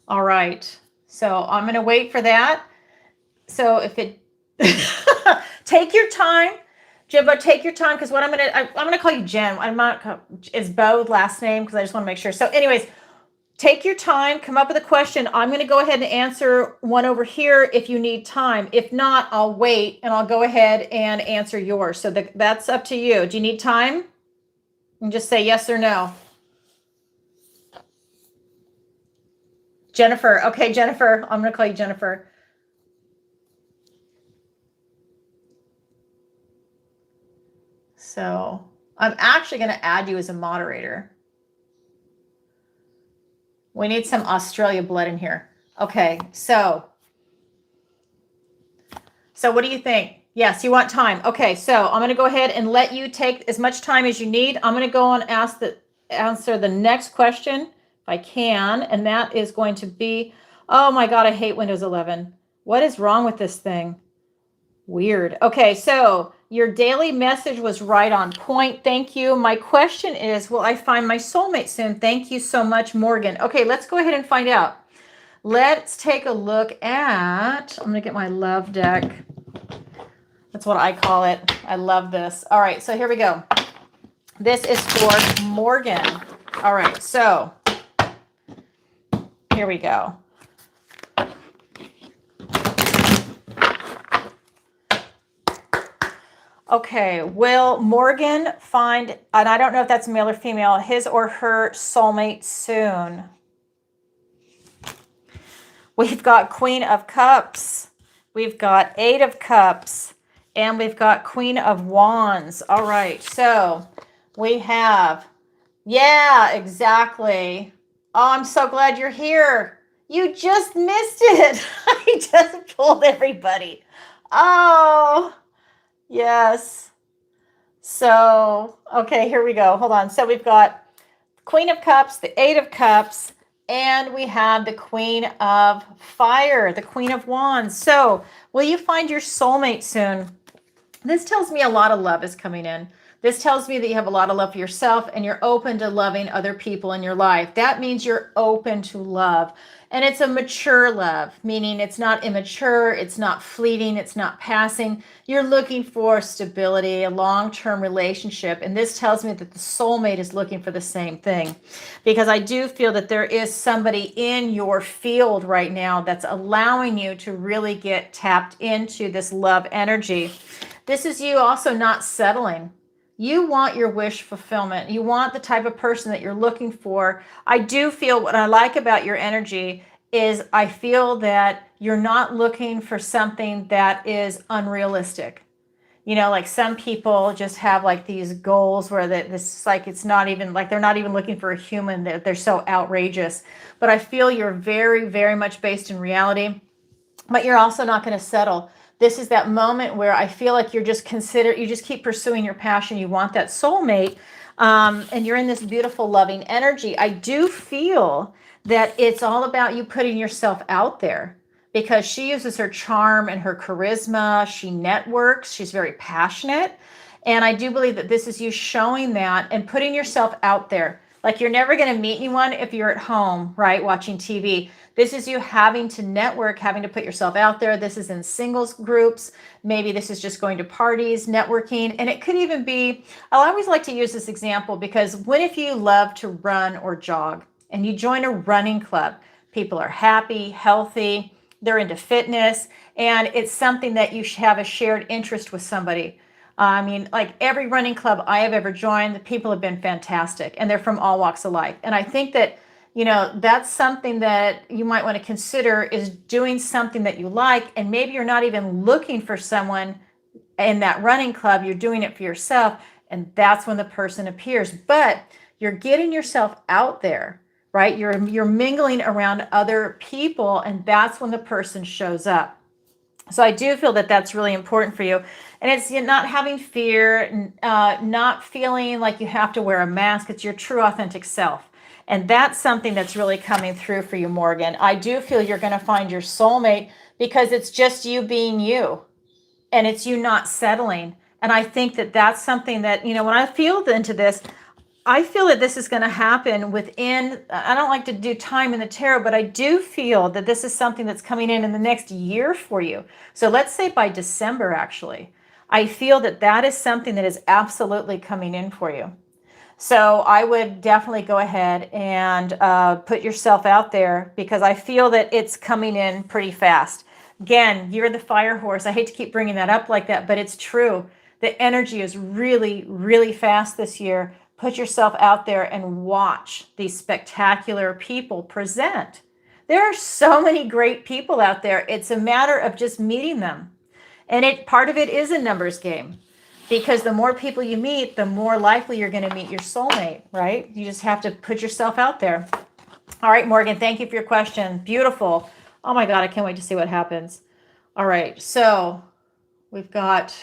All right. So I'm going to wait for that. So if it take your time, Jimbo, take your time, because what I'm going to call you Jen. I'm not, is Bo last name, because I just want to make sure. So anyways, take your time, come up with a question. I'm going to go ahead and answer one over here if you need time. If not, I'll wait and I'll go ahead and answer yours. So that's up to you. Do you need time? And just say yes or no. Jennifer. Okay, Jennifer. I'm going to call you Jennifer. So I'm actually going to add you as a moderator. We need some Australia blood in here. Okay, so what do you think? Yes, you want time. Okay, so I'm going to go ahead and let you take as much time as you need. I'm going to go on and answer the next question if I can, and that is going to be, oh my God, I hate Windows 11. What is wrong with this thing? Weird. Okay, so your daily message was right on point. Thank you. My question is, will I find my soulmate soon? Thank you so much, Morgan. Okay, let's go ahead and find out. Let's take a look at, I'm going to get my love deck. That's what I call it. I love this. All right, so here we go. This is for Morgan. All right, so here we go. Okay, will Morgan find, and I don't know if that's male or female, his or her soulmate soon? We've got Queen of Cups. We've got Eight of Cups. And we've got Queen of Wands. All right. So we have, yeah, exactly. Oh, I'm so glad you're here. You just missed it. I just pulled everybody. Oh, yes. So, okay, here we go. Hold on. So we've got Queen of Cups, the Eight of Cups, and we have the Queen of Fire, the Queen of Wands. So will you find your soulmate soon? This tells me a lot of love is coming in. This tells me that you have a lot of love for yourself and you're open to loving other people in your life. That means you're open to love. And it's a mature love, meaning it's not immature, it's not fleeting, it's not passing. You're looking for stability, a long-term relationship. And this tells me that the soulmate is looking for the same thing. Because I do feel that there is somebody in your field right now that's allowing you to really get tapped into this love energy. This is you also not settling. You want your wish fulfillment. You want the type of person that you're looking for. I do feel what I like about your energy is I feel that you're not looking for something that is unrealistic. You know, like some people just have like these goals where this like it's not even like they're not even looking for a human. They're so outrageous. But I feel you're very, very much based in reality, but you're also not going to settle. This is that moment where I feel like you just keep pursuing your passion. You want that soulmate, and you're in this beautiful, loving energy. I do feel that it's all about you putting yourself out there because she uses her charm and her charisma. She networks. She's very passionate. And I do believe that this is you showing that and putting yourself out there. Like you're never going to meet anyone if you're at home, right, watching TV. This is you having to network, having to put yourself out there. This is in singles groups. Maybe this is just going to parties, networking. And it could even be, I always like to use this example because what if you love to run or jog and you join a running club? People are happy, healthy, they're into fitness, and it's something that you have a shared interest with somebody. I mean, like every running club I have ever joined, the people have been fantastic and they're from all walks of life. And I think that, you know, that's something that you might want to consider is doing something that you like. And maybe you're not even looking for someone in that running club. You're doing it for yourself. And that's when the person appears. But you're getting yourself out there, right? You're mingling around other people. And that's when the person shows up. So I do feel that that's really important for you. And it's not having fear, not feeling like you have to wear a mask. It's your true authentic self. And that's something that's really coming through for you, Morgan. I do feel you're going to find your soulmate because it's just you being you and it's you not settling. And I think that that's something that, you know, when I feel into this, I feel that this is going to happen within, I don't like to do time in the tarot, but I do feel that this is something that's coming in the next year for you. So let's say by December, actually, I feel that that is something that is absolutely coming in for you. So I would definitely go ahead and put yourself out there because I feel that it's coming in pretty fast. Again, you're the fire horse. I hate to keep bringing that up like that, but it's true. The energy is really, really fast this year. Put yourself out there and watch these spectacular people present. There are so many great people out there. It's a matter of just meeting them. And part of it is a numbers game because the more people you meet, the more likely you're going to meet your soulmate, right? You just have to put yourself out there. All right, Morgan, thank you for your question. Beautiful. Oh my God, I can't wait to see what happens. All right, so we've got,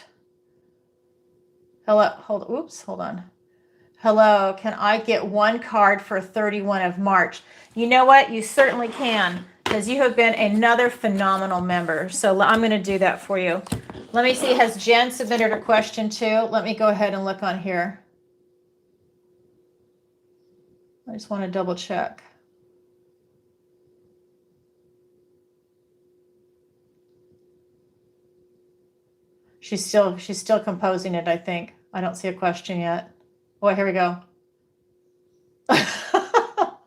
hold on. Hello, can I get one card for 31 of March? You know what? You certainly can because you have been another phenomenal member. So I'm going to do that for you. Let me see. Has Jen submitted a question too? Let me go ahead and look on here. I just want to double check. She's still composing it, I think. I don't see a question yet. Oh, here we go. I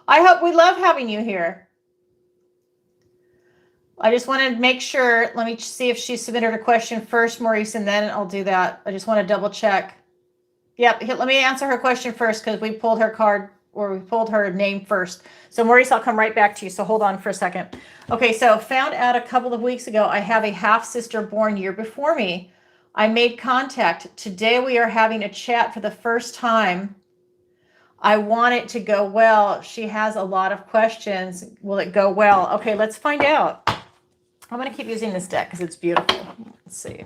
hope we love having you here. I just want to make sure. Let me see if she submitted a question first, Maurice, and then I'll do that. I just want to double check. Yep. Let me answer her question first because we pulled her card or we pulled her name first. So Maurice, I'll come right back to you. So hold on for a second. Okay, so found out a couple of weeks ago, I have a half sister born year before me. I made contact. Today we are having a chat for the first time. I want it to go well. She has a lot of questions. Will it go well? Okay, let's find out. I'm going to keep using this deck because it's beautiful. Let's see.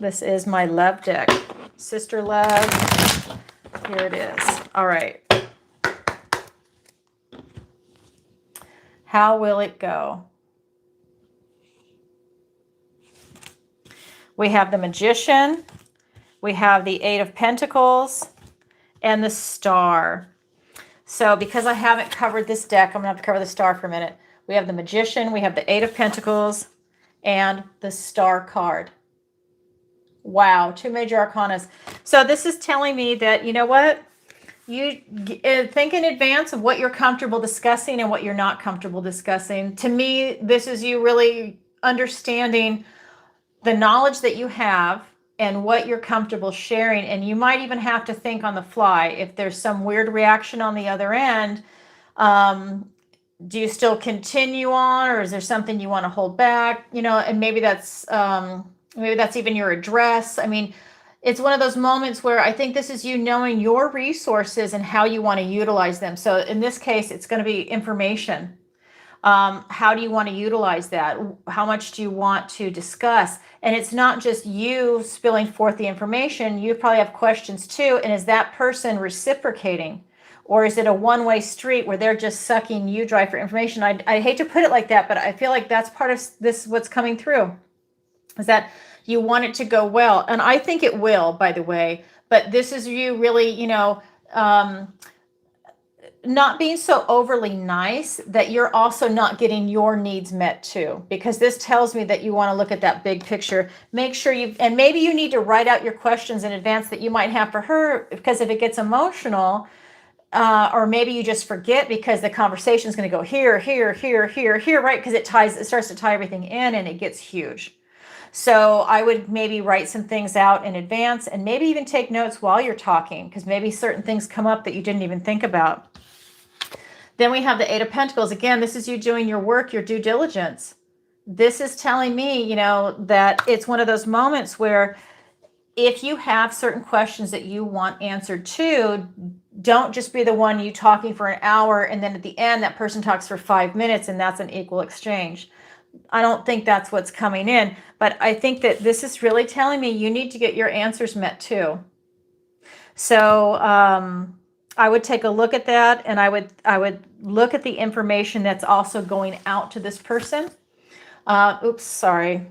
This is my love deck. Sister love. Here it is. All right. How will it go? We have the Magician. We have the Eight of Pentacles and the Star. So because I haven't covered this deck, I'm going to have to cover the Star for a minute. We have the Magician, we have the Eight of Pentacles, and the Star card. Wow, 2 major arcanas. So this is telling me that, you know what? You think in advance of what you're comfortable discussing and what you're not comfortable discussing. To me, this is you really understanding the knowledge that you have and what you're comfortable sharing. And you might even have to think on the fly. If there's some weird reaction on the other end, do you still continue on, or is there something you want to hold back? You know, and maybe that's even your address. I mean, it's one of those moments where I think this is you knowing your resources and how you want to utilize them. So in this case, it's going to be information. How do you want to utilize that? How much do you want to discuss? And it's not just you spilling forth the information. You probably have questions too. And is that person reciprocating? Or is it a one-way street where they're just sucking you dry for information? I hate to put it like that, but I feel like that's part of this, what's coming through, is that you want it to go well. And I think it will, by the way. But this is you really, you know, not being so overly nice that you're also not getting your needs met too, because this tells me that you want to look at that big picture. Make sure and maybe you need to write out your questions in advance that you might have for her, because if it gets emotional, or maybe you just forget because the conversation is going to go here, right? Because it starts to tie everything in and it gets huge. So I would maybe write some things out in advance and maybe even take notes while you're talking, because maybe certain things come up that you didn't even think about. Then we have the Eight of Pentacles. Again, this is you doing your work, your due diligence. This is telling me, you know, that it's one of those moments where if you have certain questions that you want answered to, don't just be the one you talking for an hour and then at the end that person talks for 5 minutes and that's an equal exchange. I don't think that's what's coming in, but I think that this is really telling me you need to get your answers met too. So I would take a look at that, and I would look at the information that's also going out to this person. Oops, sorry.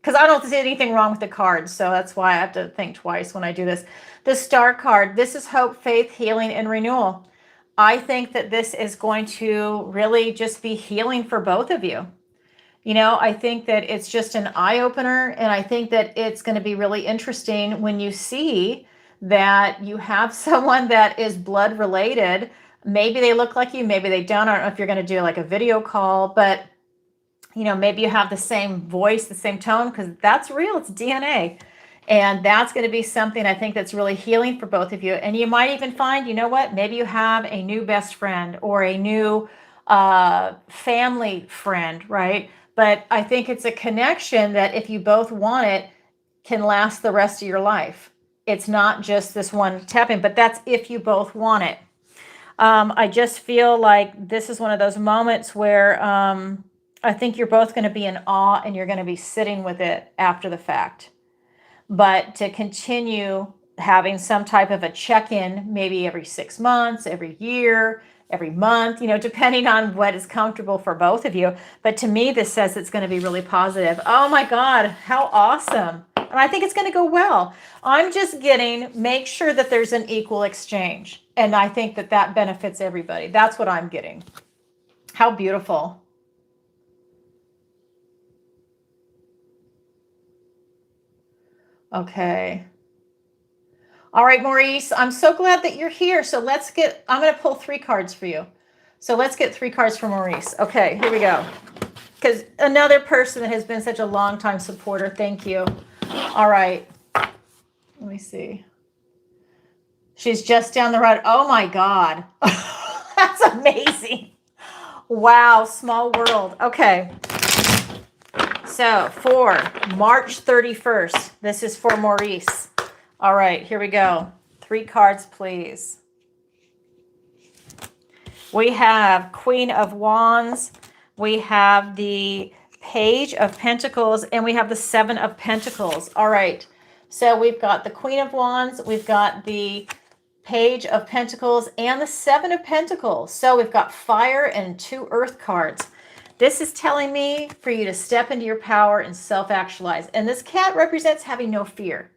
Because I don't see anything wrong with the cards, so that's why I have to think twice when I do this. The Star card, this is hope, faith, healing, and renewal. I think that this is going to really just be healing for both of you. You know, I think that it's just an eye-opener, and I think that it's going to be really interesting when you see that you have someone that is blood related. Maybe they look like you, maybe they don't. I don't know if you're going to do like a video call, but you know, maybe you have the same voice, the same tone, because that's real. It's DNA. And that's going to be something I think that's really healing for both of you. And you might even find, you know what, maybe you have a new best friend or a new family friend, right? But I think it's a connection that if you both want it, can last the rest of your life. It's not just this one tapping, but that's if you both want it. I just feel like this is one of those moments where I think you're both going to be in awe and you're going to be sitting with it after the fact. But to continue having some type of a check-in, maybe every 6 months, every year, every month, you know, depending on what is comfortable for both of you. But to me, this says it's going to be really positive. Oh my God, how awesome. And I think it's going to go well. I'm just getting, make sure that there's an equal exchange. And I think that that benefits everybody. That's what I'm getting. How beautiful. Okay. All right, Maurice, I'm so glad that you're here. So let's get, I'm going to pull 3 cards for you. So let's get 3 cards for Maurice. Okay, here we go. Because another person that has been such a long time supporter. Thank you. All right. Let me see. She's just down the road. Oh my God. That's amazing. Wow, small world. Okay. So for March 31st, this is for Maurice. All right, here we go. 3 cards, please. We have Queen of Wands. We have the Page of Pentacles, and we have the 7 of Pentacles. All right. So we've got the Queen of Wands. We've got the Page of Pentacles and the 7 of Pentacles. So we've got fire and 2 earth cards. This is telling me for you to step into your power and self-actualize. And this cat represents having no fear.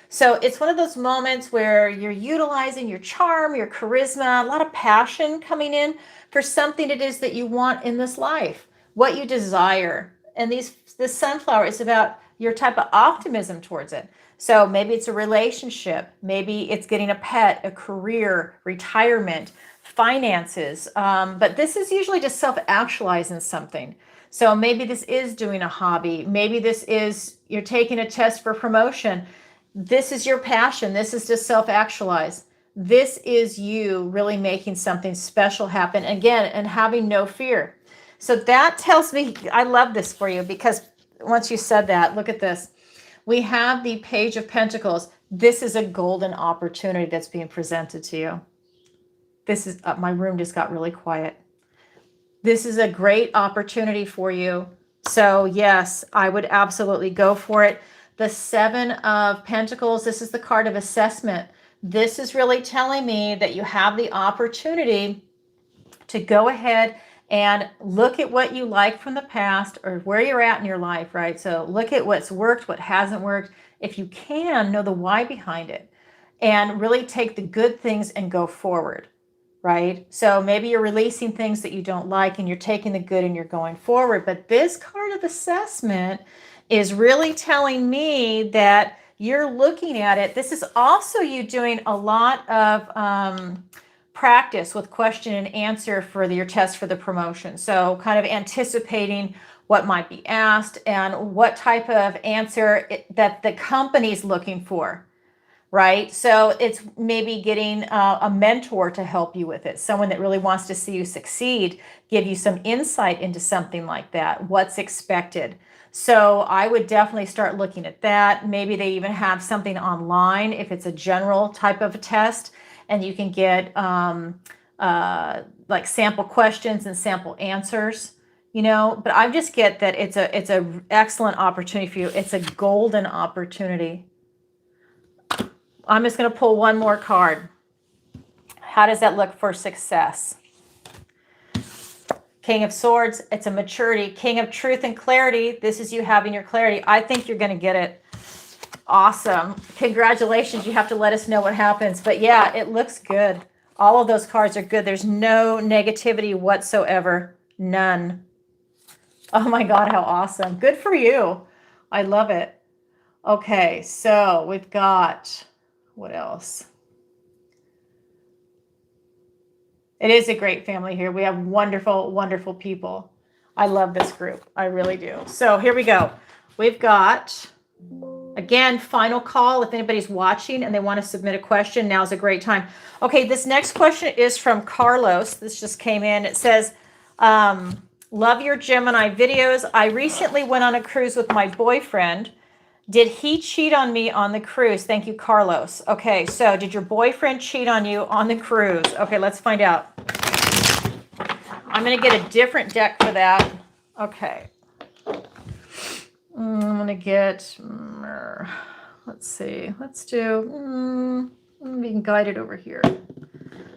So it's one of those moments where you're utilizing your charm, your charisma, a lot of passion coming in for something it is that you want in this life, what you desire. And this sunflower is about your type of optimism towards it. So maybe it's a relationship, maybe it's getting a pet, a career, retirement, finances. But this is usually just self-actualizing something. So maybe this is doing a hobby. Maybe this is you're taking a test for promotion. This is your passion. This is to self-actualize. This is you really making something special happen again and having no fear. So that tells me, I love this for you because once you said that, look at this. We have the Page of Pentacles. This is a golden opportunity that's being presented to you. This is, my room just got really quiet. This is a great opportunity for you. So yes, I would absolutely go for it. The 7 of Pentacles, this is the card of assessment. This is really telling me that you have the opportunity to go ahead and look at what you like from the past or where you're at in your life, right? So look at what's worked, what hasn't worked. If you can, know the why behind it and really take the good things and go forward, right? So maybe you're releasing things that you don't like and you're taking the good and you're going forward. But this card of assessment is really telling me that you're looking at it. This is also you doing a lot of practice with question and answer for your test for the promotion. So kind of anticipating what might be asked and what type of answer that the company's looking for, right? So it's maybe getting a mentor to help you with it, someone that really wants to see you succeed, give you some insight into something like that, what's expected. So I would definitely start looking at that. Maybe they even have something online if it's a general type of a test, and you can get like sample questions and sample answers, you know. But I just get that it's a excellent opportunity for you. It's a golden opportunity. I'm just going to pull one more card. How does that look for success? King of Swords, it's a maturity. King of Truth and Clarity, this is you having your clarity. I think you're going to get it. Awesome. Congratulations. You have to let us know what happens. But yeah, it looks good. All of those cards are good. There's no negativity whatsoever. None. Oh my God, how awesome. Good for you. I love it. Okay, so we've got, what else? It is a great family here. We have wonderful, wonderful people. I love this group. I really do. So here we go. We've got, again, final call. If anybody's watching and they want to submit a question, now's a great time. Okay, this next question is from Carlos. This just came in. It says, love your Gemini videos. I recently went on a cruise with my boyfriend. Did he cheat on me on the cruise? Thank you, Carlos. Okay, so did your boyfriend cheat on you on the cruise? Okay, let's find out. I'm going to get a different deck for that. Okay. I'm going to get, let's see. Let's do, being guided over here.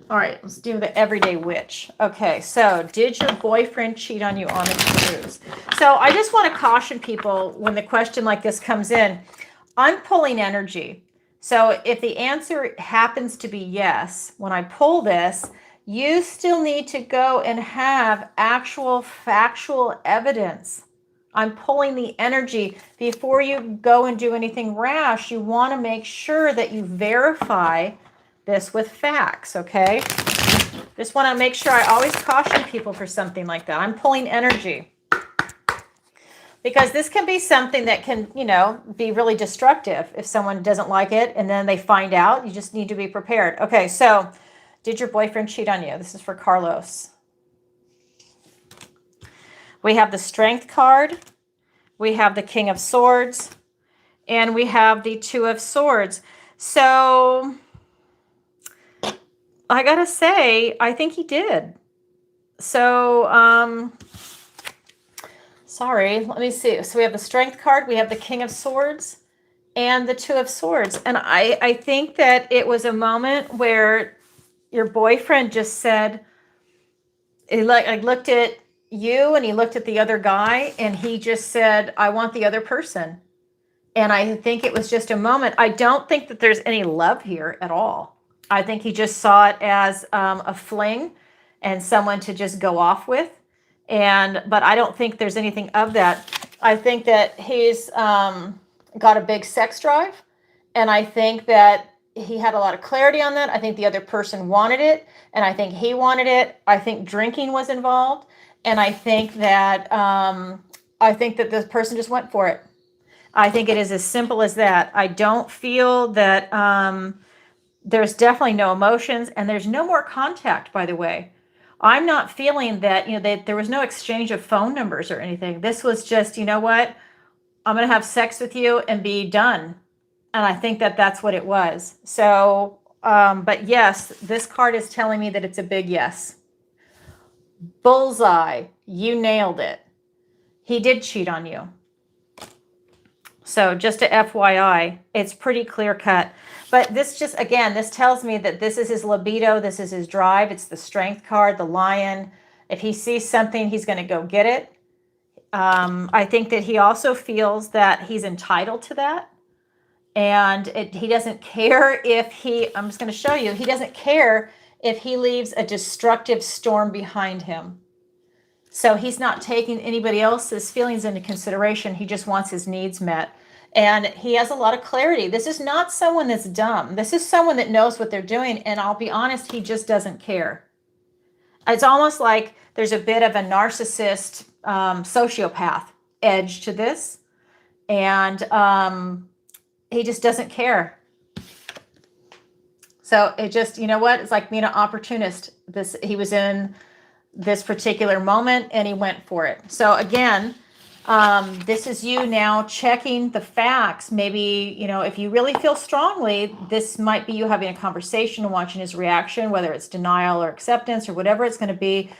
All right, let's do the everyday witch. Okay, so did your boyfriend cheat on you on the cruise? So I just want to caution people when the question like this comes in, I'm pulling energy. So if the answer happens to be yes, when I pull this, you still need to go and have actual factual evidence. I'm pulling the energy. Before you go and do anything rash, you want to make sure that you verify this with facts, okay? Just want to make sure I always caution people for something like that. I'm pulling energy. Because this can be something that can, be really destructive if someone doesn't like it and then they find out. You just need to be prepared. Okay, so did your boyfriend cheat on you? This is for Carlos. We have the Strength card. We have the King of Swords. And we have the Two of Swords. So I gotta say, I think he did. So, sorry, let me see. So we have the Strength card, we have the King of Swords, and the Two of Swords. And I think that it was a moment where your boyfriend just said, I looked at you and he looked at the other guy and he just said, I want the other person. And I think it was just a moment. I don't think that there's any love here at all. I think he just saw it as a fling and someone to just go off with. But I don't think there's anything of that. I think that he's got a big sex drive. And I think that he had a lot of clarity on that. I think the other person wanted it. And I think he wanted it. I think drinking was involved. And I think that this person just went for it. I think it is as simple as that. I don't feel that there's definitely no emotions, and there's no more contact, by the way. I'm not feeling that, there was no exchange of phone numbers or anything. This was just, you know what? I'm going to have sex with you and be done. And I think that that's what it was. So, but yes, this card is telling me that it's a big yes. Bullseye. You nailed it. He did cheat on you. So just a FYI, it's pretty clear cut. But this just, again, this tells me that this is his libido. This is his drive. It's the Strength card, the Lion. If he sees something, he's going to go get it. I think that he also feels that he's entitled to that. And he doesn't care if I'm just going to show you, he doesn't care if he leaves a destructive storm behind him. So he's not taking anybody else's feelings into consideration. He just wants his needs met. And he has a lot of clarity. This is not someone that's dumb. This is someone that knows what they're doing. And I'll be honest, he just doesn't care. It's almost like there's a bit of a narcissist, sociopath edge to this. And he just doesn't care. So it just, you know what? It's like being an opportunist. He was in this particular moment and he went for it. So again, this is you now checking the facts. Maybe, if you really feel strongly, this might be you having a conversation and watching his reaction, whether it's denial or acceptance or whatever it's going to be.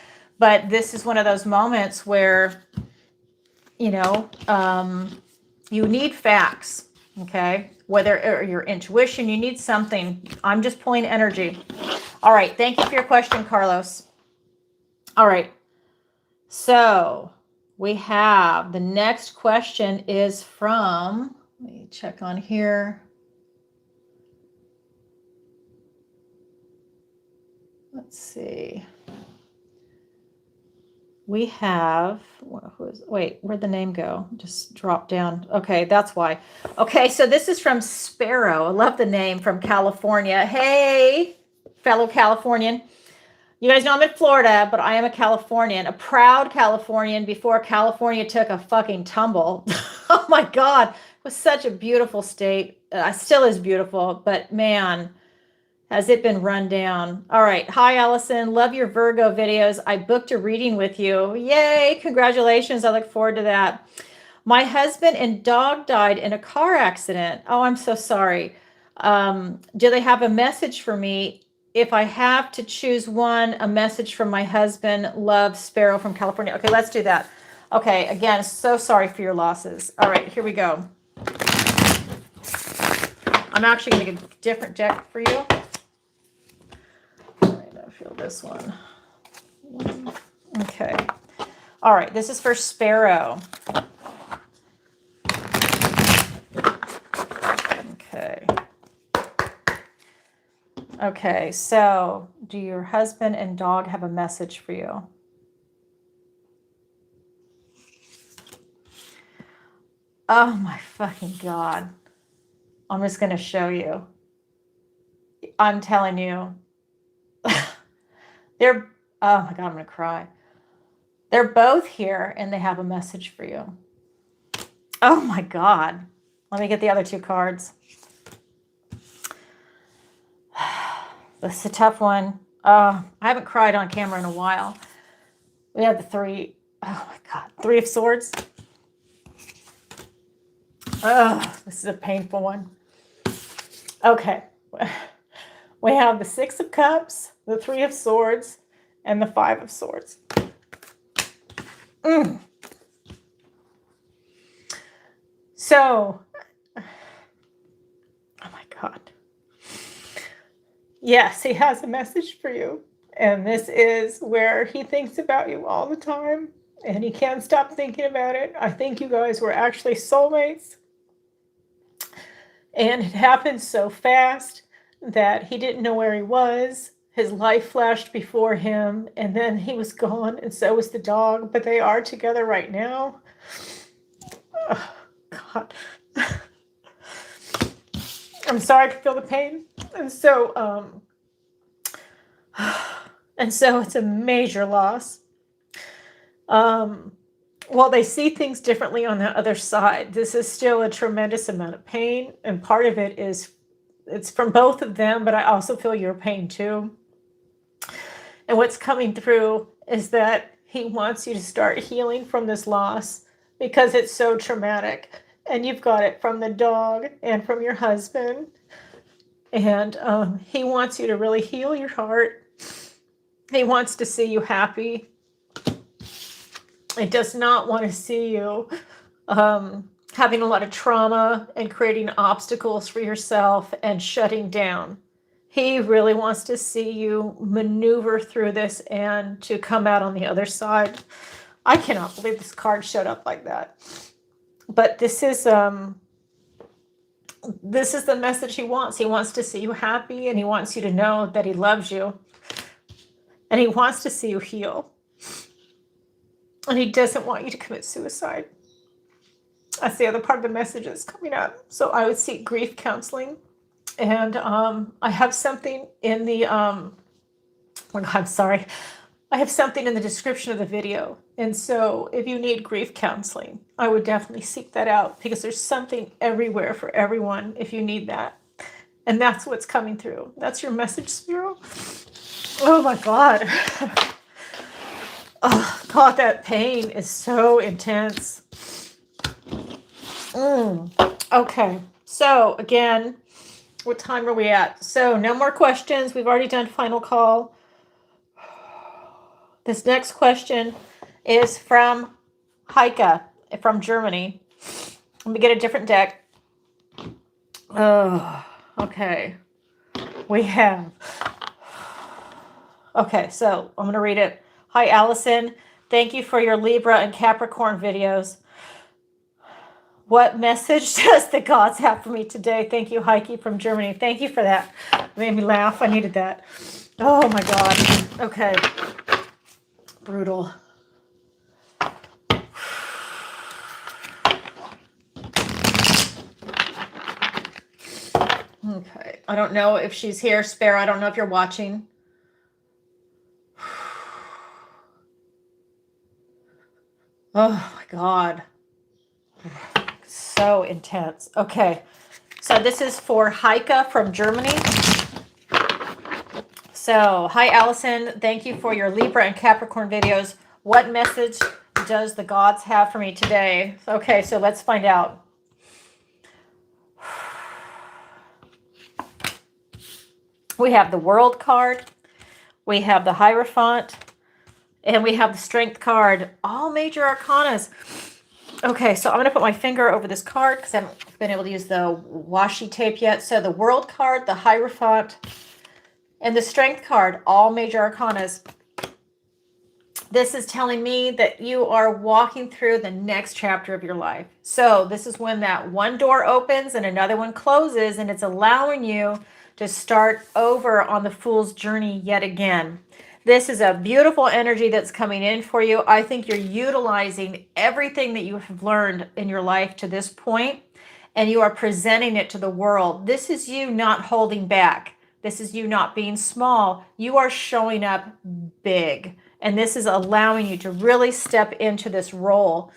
But this is one of those moments where, you need facts, okay? Whether your intuition, you need something. I'm just pulling energy. All right. Thank you for your question, Carlos. All right. So we have the next question is from, let me check on here. Let's see. We have, where'd the name go? Just dropped down. Okay, that's why. Okay, so this is from Sparrow. I love the name, from California. Hey, fellow Californian. You guys know I'm in Florida, but I am a Californian, a proud Californian before California took a fucking tumble. Oh my God, it was such a beautiful state. Still is beautiful, but man, has it been run down. All right. Hi, Alison. Love your Virgo videos. I booked a reading with you. Yay. Congratulations. I look forward to that. My husband and dog died in a car accident. Oh, I'm so sorry. Do they have a message for me? If I have to choose one, a message from my husband. Love, Sparrow from California. Okay, let's do that. Okay, again, so sorry for your losses. All right, here we go. I'm actually going to get a different deck for you. Feel this one. Okay. All right. This is for Sparrow. Okay. Okay. So, do your husband and dog have a message for you? Oh my fucking God. I'm just going to show you. I'm telling you. Oh my God, I'm going to cry. They're both here and they have a message for you. Oh my God. Let me get the other two cards. This is a tough one. I haven't cried on camera in a while. We have the three. Oh my God. Three of Swords. This is a painful one. Okay. We have the Six of Cups, the Three of Swords, and the Five of Swords. So, oh my God. Yes, he has a message for you. And this is where he thinks about you all the time. And he can't stop thinking about it. I think you guys were actually soulmates. And it happened so fast that he didn't know where he was. His life flashed before him, and then he was gone, and so was the dog. But they are together right now. Oh, God. I'm sorry, I can feel the pain. And so it's a major loss. While they see things differently on the other side, this is still a tremendous amount of pain. And part of it is, it's from both of them, but I also feel your pain too. And what's coming through is that he wants you to start healing from this loss because it's so traumatic. And you've got it from the dog and from your husband. And he wants you to really heal your heart. He wants to see you happy. He does not want to see you having a lot of trauma and creating obstacles for yourself and shutting down. He really wants to see you maneuver through this and to come out on the other side. I cannot believe this card showed up like that. But this is the message he wants. He wants to see you happy, and he wants you to know that he loves you. And he wants to see you heal. And he doesn't want you to commit suicide. That's the other part of the message that's coming up. So I would seek grief counseling. And I have something in the, I have something in the description of the video. And so if you need grief counseling, I would definitely seek that out, because there's something everywhere for everyone if you need that. And that's what's coming through. That's your message, Spirit. Oh my God. Oh God, that pain is so intense. Okay, so again, what time are we at? So no more questions. We've already done final call. This next question is from Heike from Germany. Let me get a different deck. Oh, okay. We have. Okay, so I'm going to read it. Hi, Alison. Thank you for your Libra and Capricorn videos. What message does the gods have for me today? Thank you, Heike from Germany. Thank you for that. It made me laugh. I needed that. Oh, my God. Okay. Brutal. Okay. I don't know if she's here. Sparrow, I don't know if you're watching. Oh my God. So intense. Okay. So this is for Heike from Germany. So, hi Alison. Thank you for your Libra and Capricorn videos. What message does the gods have for me today? Okay, so let's find out. We have the World card. We have the Hierophant. And we have the Strength card, all major arcanas. Okay, so I'm going to put my finger over this card because I haven't been able to use the washi tape yet. So the World card, the Hierophant, and the Strength card, all major arcanas. This is telling me that you are walking through the next chapter of your life. So this is when that one door opens and another one closes, and it's allowing you to start over on the Fool's journey yet again. This is a beautiful energy that's coming in for you. I think you're utilizing everything that you have learned in your life to this point, and you are presenting it to the world. This is you not holding back. This is you not being small. You are showing up big, and this is allowing you to really step into this role.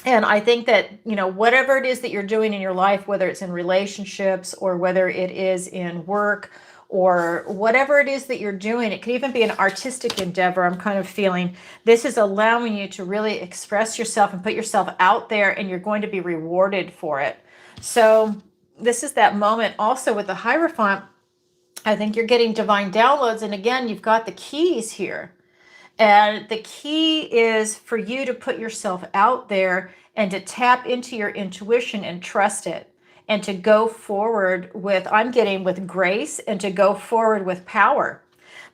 And I think that, whatever it is that you're doing in your life, whether it's in relationships or whether it is in work or whatever it is that you're doing, it could even be an artistic endeavor. I'm kind of feeling this is allowing you to really express yourself and put yourself out there, and you're going to be rewarded for it. So this is that moment also with the Hierophant. I think you're getting divine downloads. And again, you've got the keys here. And the key is for you to put yourself out there and to tap into your intuition and trust it, and to go forward with, I'm getting with grace, and to go forward with power.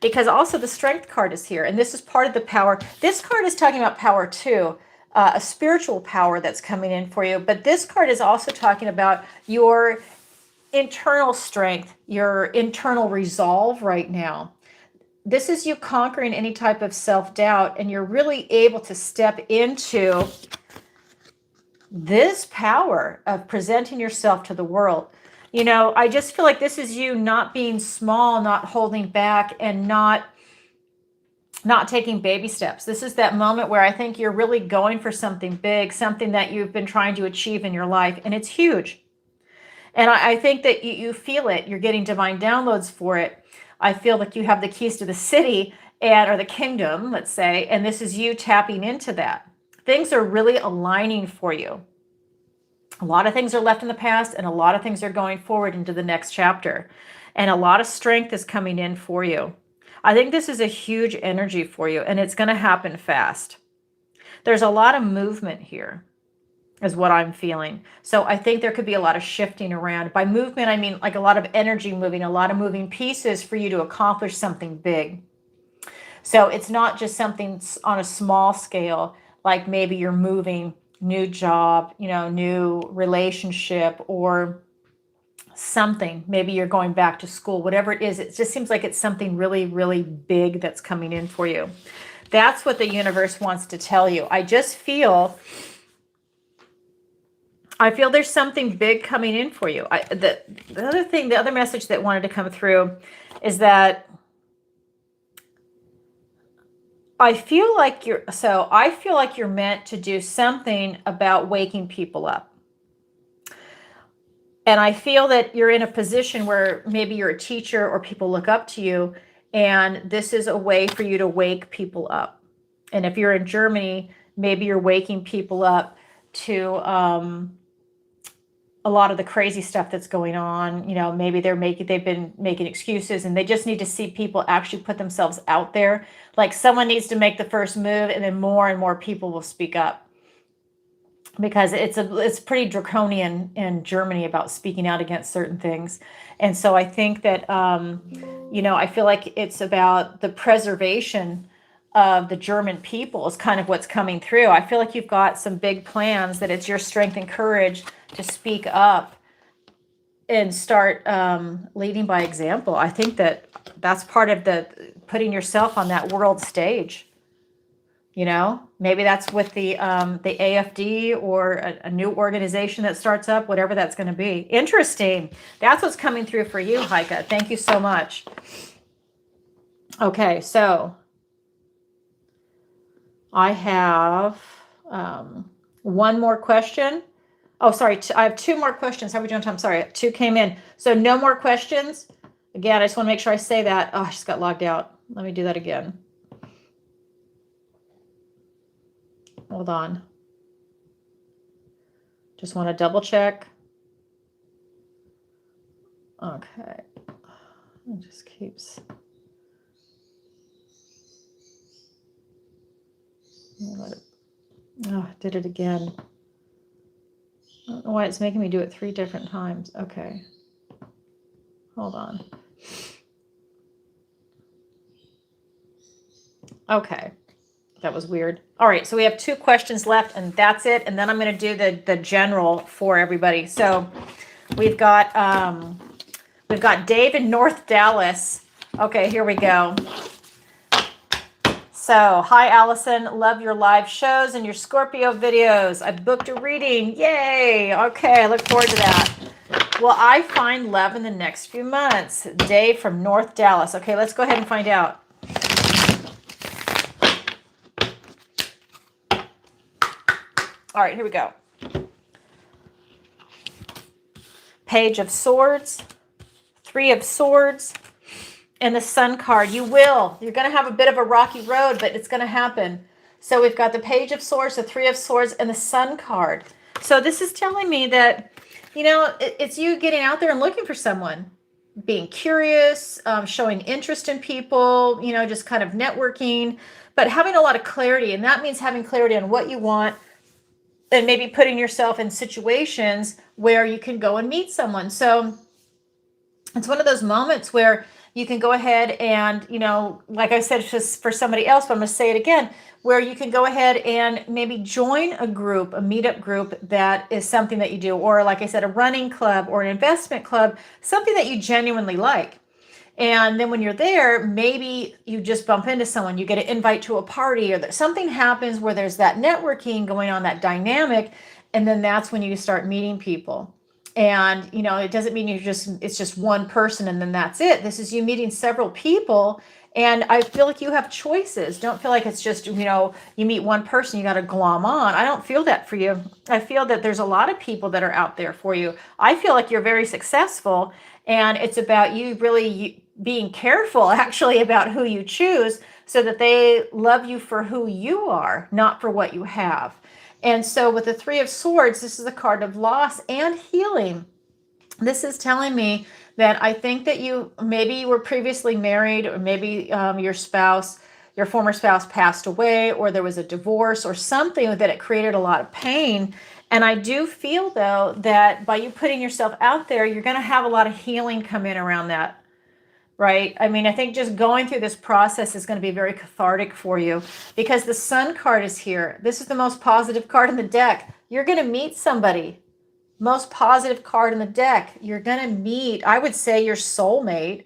Because also the Strength card is here, and this is part of the power. This card is talking about power too, a spiritual power that's coming in for you. But this card is also talking about your internal strength, your internal resolve right now. This is you conquering any type of self-doubt, and you're really able to step into this power of presenting yourself to the world. I just feel like this is you not being small, not holding back, and not taking baby steps. This is that moment where I think you're really going for something big, something that you've been trying to achieve in your life, and it's huge. And I think that you feel it. You're getting divine downloads for it. I feel like you have the keys to the city or the kingdom, let's say, and this is you tapping into that. Things are really aligning for you. A lot of things are left in the past, and a lot of things are going forward into the next chapter. And a lot of strength is coming in for you. I think this is a huge energy for you, and it's going to happen fast. There's a lot of movement here, is what I'm feeling. So I think there could be a lot of shifting around. By movement, I mean like a lot of energy moving, a lot of moving pieces for you to accomplish something big. So it's not just something on a small scale, like maybe you're moving, new job, new relationship, or something. Maybe you're going back to school, whatever it is. It just seems like it's something really, really big that's coming in for you. That's what the universe wants to tell you. I feel there's something big coming in for you. The other message that wanted to come through is that I feel like you're meant to do something about waking people up. And I feel that you're in a position where maybe you're a teacher or people look up to you, and this is a way for you to wake people up. And if you're in Germany, maybe you're waking people up to a lot of the crazy stuff that's going on. Maybe they've been making excuses, and they just need to see people actually put themselves out there. Like someone needs to make the first move, and then more and more people will speak up. Because it's pretty draconian in Germany about speaking out against certain things. And so I think that, I feel like it's about the preservation of the German people is kind of what's coming through. I feel like you've got some big plans, that it's your strength and courage to speak up and start leading by example. I think that that's part of the putting yourself on that world stage. Maybe that's with the AFD or a new organization that starts up, whatever that's going to be. Interesting. That's what's coming through for you, Heike. Thank you so much. Okay, so I have one more question. Oh, sorry. I have two more questions. How are we doing time? Sorry, two came in. So no more questions. Again, I just want to make sure I say that. Oh, I just got logged out. Let me do that again. Hold on. Just want to double check. Okay. It just keeps. Oh, I did it again. I don't know why it's making me do it 3 different times. Okay. Hold on. Okay. That was weird. All right, so we have 2 questions left, and that's it. And then I'm going to do the general for everybody. So we've got Dave in North Dallas. Okay, here we go. So, hi, Alison. Love your live shows and your Scorpio videos. I booked a reading. Yay. Okay, I look forward to that. Will I find love in the next few months? Dave from North Dallas. Okay, let's go ahead and find out. All right, here we go. Page of Swords, Three of Swords, and the Sun card. You're going to have a bit of a rocky road, but it's going to happen. So we've got the Page of Swords, the Three of Swords, and the Sun card. So this is telling me that, it's you getting out there and looking for someone, being curious, showing interest in people, just kind of networking, but having a lot of clarity. And that means having clarity on what you want, and maybe putting yourself in situations where you can go and meet someone. So it's one of those moments where you can go ahead and, like I said, just for somebody else, but I'm going to say it again, where you can go ahead and maybe join a group, a meetup group that is something that you do, or like I said, a running club or an investment club, something that you genuinely like. And then when you're there, maybe you just bump into someone, you get an invite to a party, or something happens where there's that networking going on, that dynamic. And then that's when you start meeting people. And, it doesn't mean it's just one person and then that's it. This is you meeting several people. And I feel like you have choices. Don't feel like it's just, you meet one person, you got to glom on. I don't feel that for you. I feel that there's a lot of people that are out there for you. I feel like you're very successful, and it's about you really being careful actually about who you choose, so that they love you for who you are, not for what you have. And so with the Three of Swords, this is a card of loss and healing. This is telling me that I think that you were previously married, or maybe your former spouse passed away, or there was a divorce or something that it created a lot of pain. And I do feel, though, that by you putting yourself out there, you're going to have a lot of healing come in around that. Right? I mean, I think just going through this process is going to be very cathartic for you, because the Sun card is here. This is the most positive card in the deck. You're going to meet somebody. Most positive card in the deck. You're going to meet, I would say, your soulmate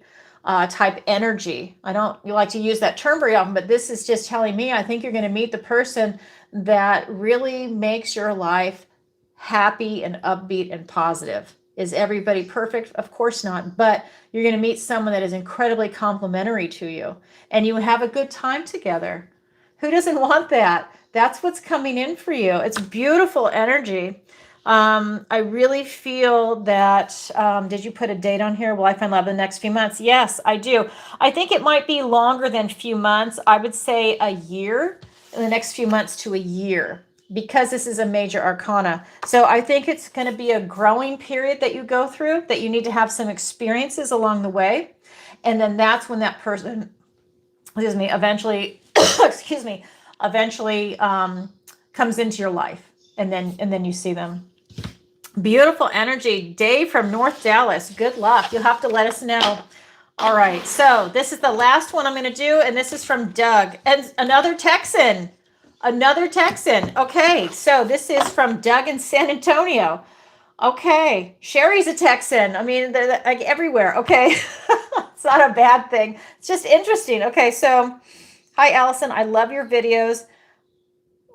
type energy. I don't like to use that term very often, but this is just telling me I think you're going to meet the person that really makes your life happy and upbeat and positive. Is everybody perfect? Of course not. But you're going to meet someone that is incredibly complimentary to you, and you have a good time together. Who doesn't want that? That's what's coming in for you. It's beautiful energy. I really feel that, did you put a date on here? Will I find love in the next few months? Yes, I do. I think it might be longer than few months. I would say a year, in the next few months to a year, because this is a major arcana. So I think it's going to be a growing period that you go through, that you need to have some experiences along the way. And then that's when that person, eventually, eventually comes into your life. And then you see them. Beautiful energy. Dave from North Dallas. Good luck. You'll have to let us know. All right. So this is the last one I'm going to do. And this is from Doug. And another Texan. Okay. So this is from Doug in San Antonio. Okay. Sherry's a Texan. I mean, they're like everywhere. Okay. It's not a bad thing. It's just interesting. Okay. So hi, Alison. I love your videos.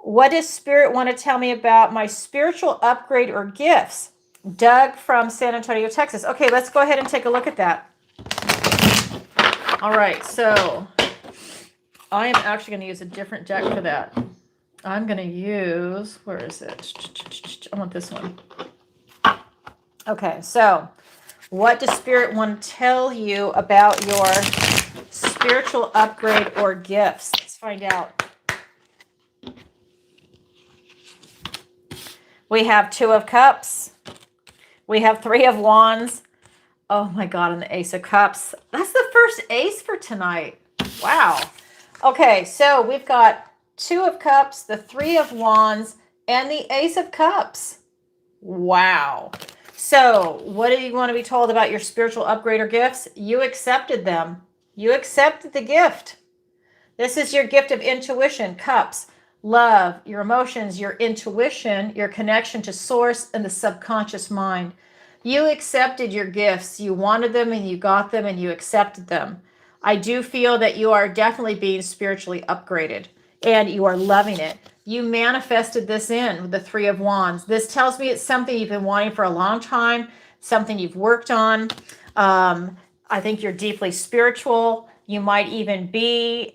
What does Spirit want to tell me about my spiritual upgrade or gifts? Doug from San Antonio, Texas. Okay, let's go ahead and take a look at that. All right, so I am actually going to use a different deck for that. I'm going to use, where is it? I want this one. Okay, so what does Spirit want to tell you about your spiritual upgrade or gifts? Let's find out. We have Two of Cups. We have Three of Wands. Oh my God, and the Ace of Cups. That's the first ace for tonight. Wow. Okay, so we've got Two of Cups, the Three of Wands, and the Ace of Cups. Wow. So what do you want to be told about your spiritual upgrade or gifts? You accepted them. You accepted the gift. This is your gift of intuition, Cups. Love, your emotions, your intuition, your connection to source, and the subconscious mind. You accepted your gifts. You wanted them and you got them and you accepted them. I do feel that you are definitely being spiritually upgraded and you are loving it. You manifested this in with the Three of Wands. This tells me it's something you've been wanting for a long time, something you've worked on. I think you're deeply spiritual. You might even be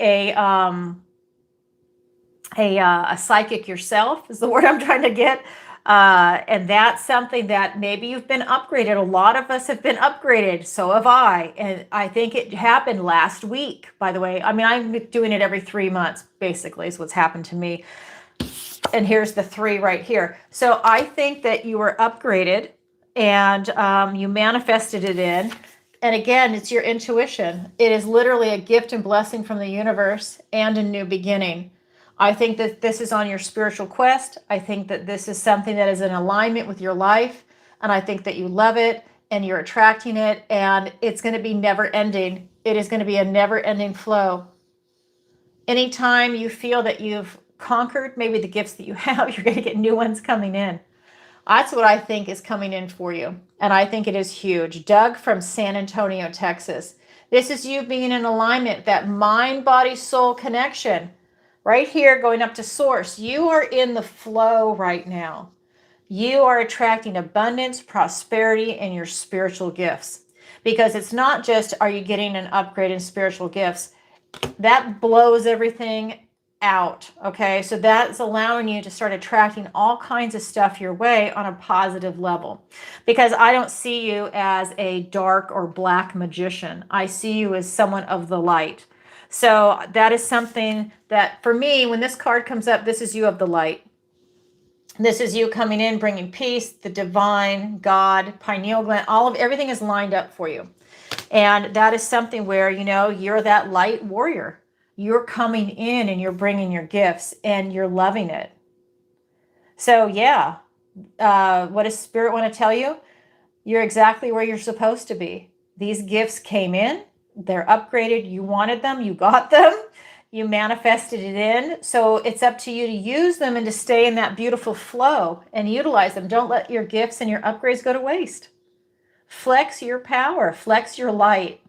a psychic yourself is the word I'm trying to get. And that's something that maybe you've been upgraded. A lot of us have been upgraded. So have I. And I think it happened last week, by the way. I mean, I'm doing it every 3 months, basically, is what's happened to me. And here's the 3 right here. So I think that you were upgraded and you manifested it in. And again, it's your intuition. It is literally a gift and blessing from the universe and a new beginning. I think that this is on your spiritual quest. I think that this is something that is in alignment with your life. And I think that you love it and you're attracting it. And it's going to be never ending. It is going to be a never ending flow. Anytime you feel that you've conquered maybe the gifts that you have, you're going to get new ones coming in. That's what I think is coming in for you. And I think it is huge. Doug from San Antonio, Texas. This is you being in alignment, that mind, body, soul connection. Right here, going up to source. You are in the flow right now. You are attracting abundance, prosperity, and your spiritual gifts. Because it's not just, are you getting an upgrade in spiritual gifts? That blows everything out. Okay, so that's allowing you to start attracting all kinds of stuff your way on a positive level. Because I don't see you as a dark or black magician. I see you as someone of the light. So that is something that for me, when this card comes up, this is you of the light. This is you coming in, bringing peace, the divine, God, pineal gland, everything is lined up for you. And that is something where, you know, you're that light warrior. You're coming in and you're bringing your gifts and you're loving it. So yeah, what does Spirit want to tell you? You're exactly where you're supposed to be. These gifts came in. They're upgraded. You wanted them. You got them. You manifested it in. So it's up to you to use them and to stay in that beautiful flow and utilize them. Don't let your gifts and your upgrades go to waste. Flex your power. Flex your light.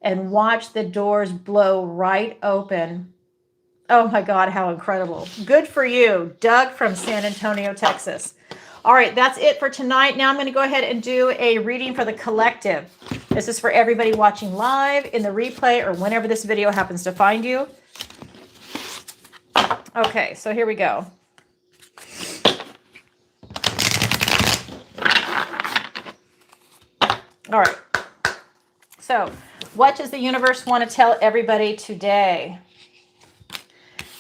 And watch the doors blow right open. Oh my God, how incredible. Good for you. Doug from San Antonio, Texas. All right, that's it for tonight. Now I'm going to go ahead and do a reading for the collective. This is for everybody watching live, in the replay, or whenever this video happens to find you. Okay, so here we go. All right. So, what does the universe want to tell everybody today?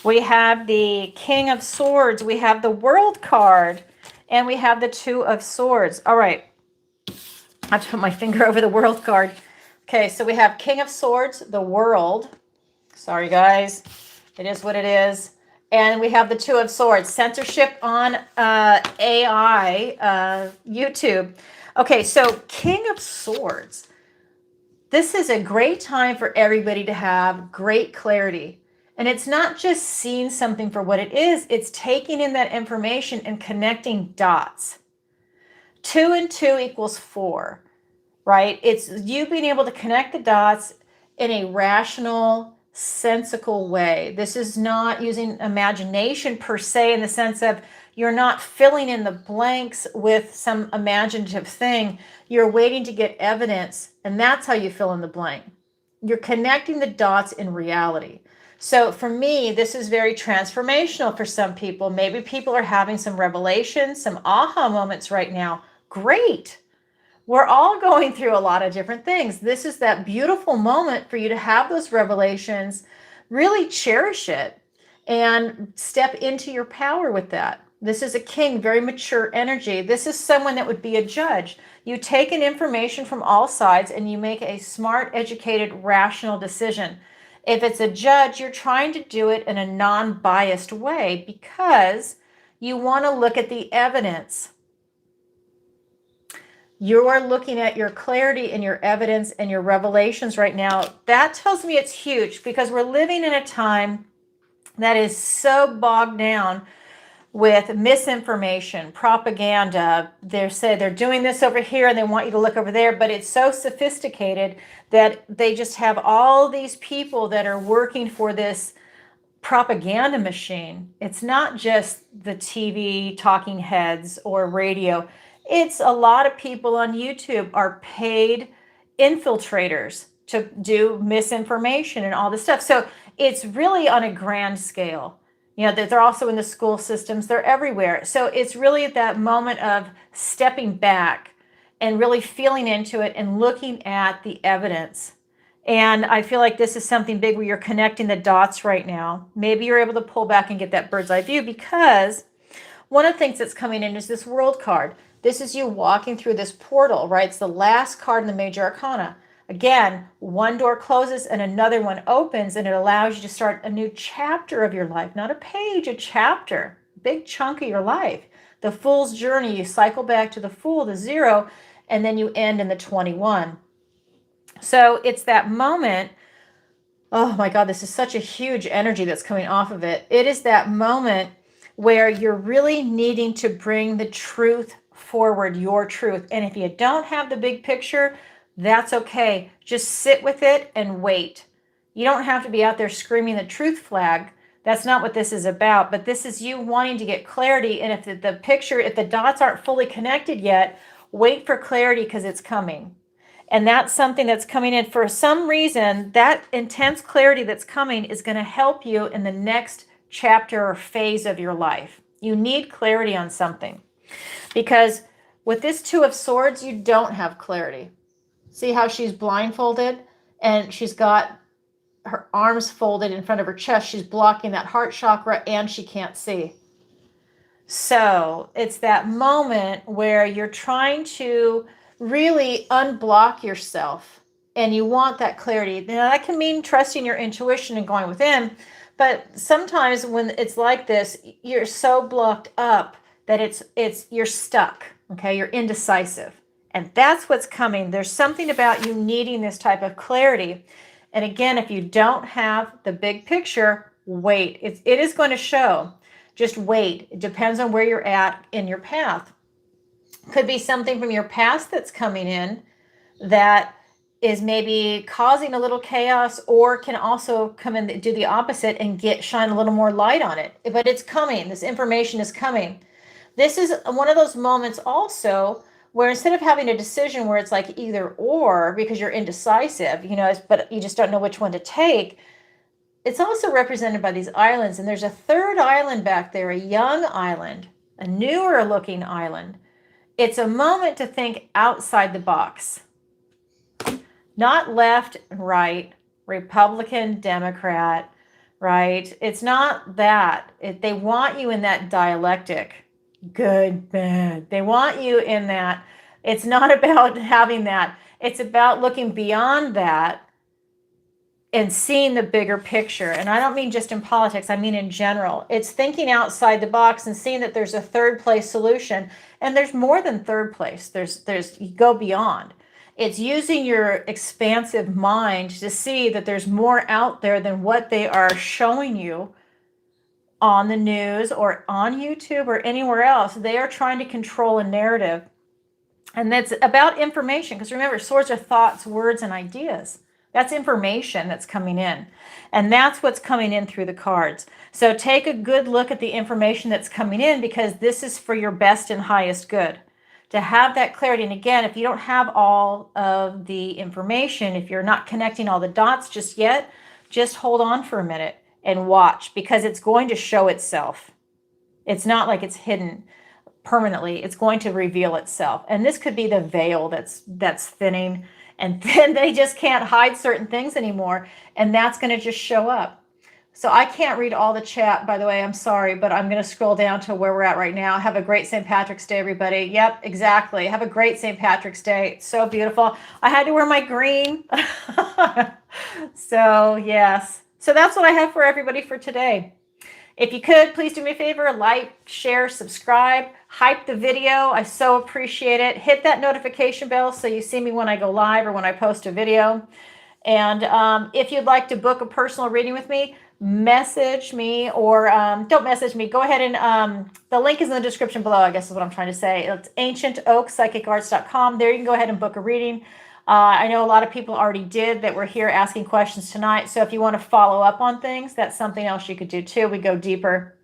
We have the King of Swords. We have the World card. And we have the Two of Swords. All right. I have to put my finger over the World card. Okay, so we have King of Swords, the World. Sorry, guys. It is what it is. And we have the Two of Swords. Censorship on AI, YouTube. Okay, so King of Swords. This is a great time for everybody to have great clarity. And it's not just seeing something for what it is, it's taking in that information and connecting dots. 2 and 2 equals 4, right? It's you being able to connect the dots in a rational, sensical way. This is not using imagination per se, in the sense of you're not filling in the blanks with some imaginative thing. You're waiting to get evidence, and that's how you fill in the blank. You're connecting the dots in reality. So for me, this is very transformational for some people. Maybe people are having some revelations, some aha moments right now. Great. We're all going through a lot of different things. This is that beautiful moment for you to have those revelations. Really cherish it and step into your power with that. This is a king, very mature energy. This is someone that would be a judge. You take in information from all sides and you make a smart, educated, rational decision. If it's a judge, you're trying to do it in a non-biased way because you want to look at the evidence. You are looking at your clarity and your evidence and your revelations right now. That tells me it's huge because we're living in a time that is so bogged down with misinformation, propaganda. They're doing this over here and they want you to look over there, but it's so sophisticated that they just have all these people that are working for this propaganda machine. It's not just the TV talking heads or radio. It's a lot of people on YouTube are paid infiltrators to do misinformation and all this stuff. So it's really on a grand scale. You know, they're also in the school systems. They're everywhere. So it's really at that moment of stepping back and really feeling into it and looking at the evidence. And I feel like this is something big where you're connecting the dots right now. Maybe you're able to pull back and get that bird's eye view, because one of the things that's coming in is this World card. This is you walking through this portal, right? It's the last card in the major arcana. Again, one door closes and another one opens, and it allows you to start a new chapter of your life. Not a page, a chapter. Big chunk of your life. The Fool's journey, you cycle back to the Fool, the 0, and then you end in the 21. So it's that moment. Oh my God, this is such a huge energy that's coming off of it. It is that moment where you're really needing to bring the truth forward, your truth. And if you don't have the big picture, that's okay. Just sit with it and wait. You don't have to be out there screaming the truth flag. That's not what this is about. But this is you wanting to get clarity. And if the picture, if the dots aren't fully connected yet, wait for clarity, because it's coming. And that's something that's coming in. For some reason, that intense clarity that's coming is going to help you in the next chapter or phase of your life. You need clarity on something, because with this 2 of Swords, you don't have clarity. See how she's blindfolded and she's got her arms folded in front of her chest. She's blocking that heart chakra and she can't see. So it's that moment where you're trying to really unblock yourself and you want that clarity. Now, that can mean trusting your intuition and going within, but sometimes when it's like this, you're so blocked up that you're stuck, okay? You're indecisive. And that's what's coming. There's something about you needing this type of clarity. And again, if you don't have the big picture, wait. It is going to show. Just wait. It depends on where you're at in your path. Could be something from your past that's coming in that is maybe causing a little chaos, or can also come in and do the opposite and shine a little more light on it. But it's coming. This information is coming. This is one of those moments also where instead of having a decision where it's like either or, because you're indecisive, you know, but you just don't know which one to take, it's also represented by these islands. And there's a third island back there, a young island, a newer looking island. It's a moment to think outside the box, not left and right, Republican, Democrat, right? It's not that. They want you in that dialectic, good, bad. They want you in that. It's not about having that. It's about looking beyond that and seeing the bigger picture. And I don't mean just in politics, I mean in general. It's thinking outside the box and seeing that there's a third place solution. And there's more than third place. There's you go beyond. It's using your expansive mind to see that there's more out there than what they are showing you on the news or on YouTube or anywhere else. They are trying to control a narrative. And that's about information. Because remember, swords are thoughts, words, and ideas. That's information that's coming in. And that's what's coming in through the cards. So take a good look at the information that's coming in, because this is for your best and highest good. To have that clarity. And again, if you don't have all of the information, if you're not connecting all the dots just yet, just hold on for a minute and watch, because it's going to show itself. It's not like it's hidden permanently. It's going to reveal itself. And this could be the veil that's thinning. And then they just can't hide certain things anymore. And that's going to just show up. So I can't read all the chat, by the way. I'm sorry, but I'm going to scroll down to where we're at right now. Have a great St. Patrick's Day, everybody. Yep, exactly. Have a great St. Patrick's Day. It's so beautiful. I had to wear my green. So, yes. So that's what I have for everybody for today. If you could, please do me a favor, like, share, subscribe, hype the video. I so appreciate it. Hit that notification bell so you see me when I go live or when I post a video. And if you'd like to book a personal reading with me, message me, or don't message me. Go ahead and the link is in the description below, I guess is what I'm trying to say. It's ancientoakpsychicarts.com. There you can go ahead and book a reading. I know a lot of people already did that were here asking questions tonight. So if you want to follow up on things, that's something else you could do too. We go deeper.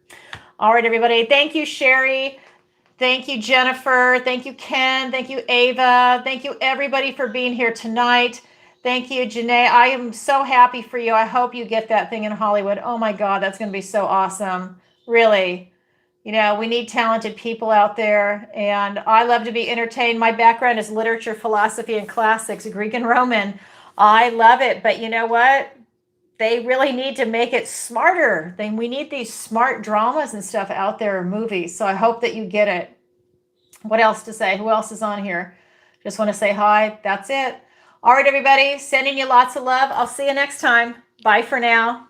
All right, everybody. Thank you, Sherry. Thank you, Jennifer. Thank you, Ken. Thank you, Ava. Thank you, everybody, for being here tonight. Thank you, Janae. I am so happy for you. I hope you get that thing in Hollywood. Oh, my God. That's going to be so awesome. Really. You know, we need talented people out there, and I love to be entertained. My background is literature, philosophy, and classics, Greek and Roman. I love it, but you know what? They really need to make it smarter. We need these smart dramas and stuff out there, movies. So I hope that you get it. What else to say? Who else is on here? Just want to say hi. That's it. All right, everybody, sending you lots of love. I'll see you next time. Bye for now.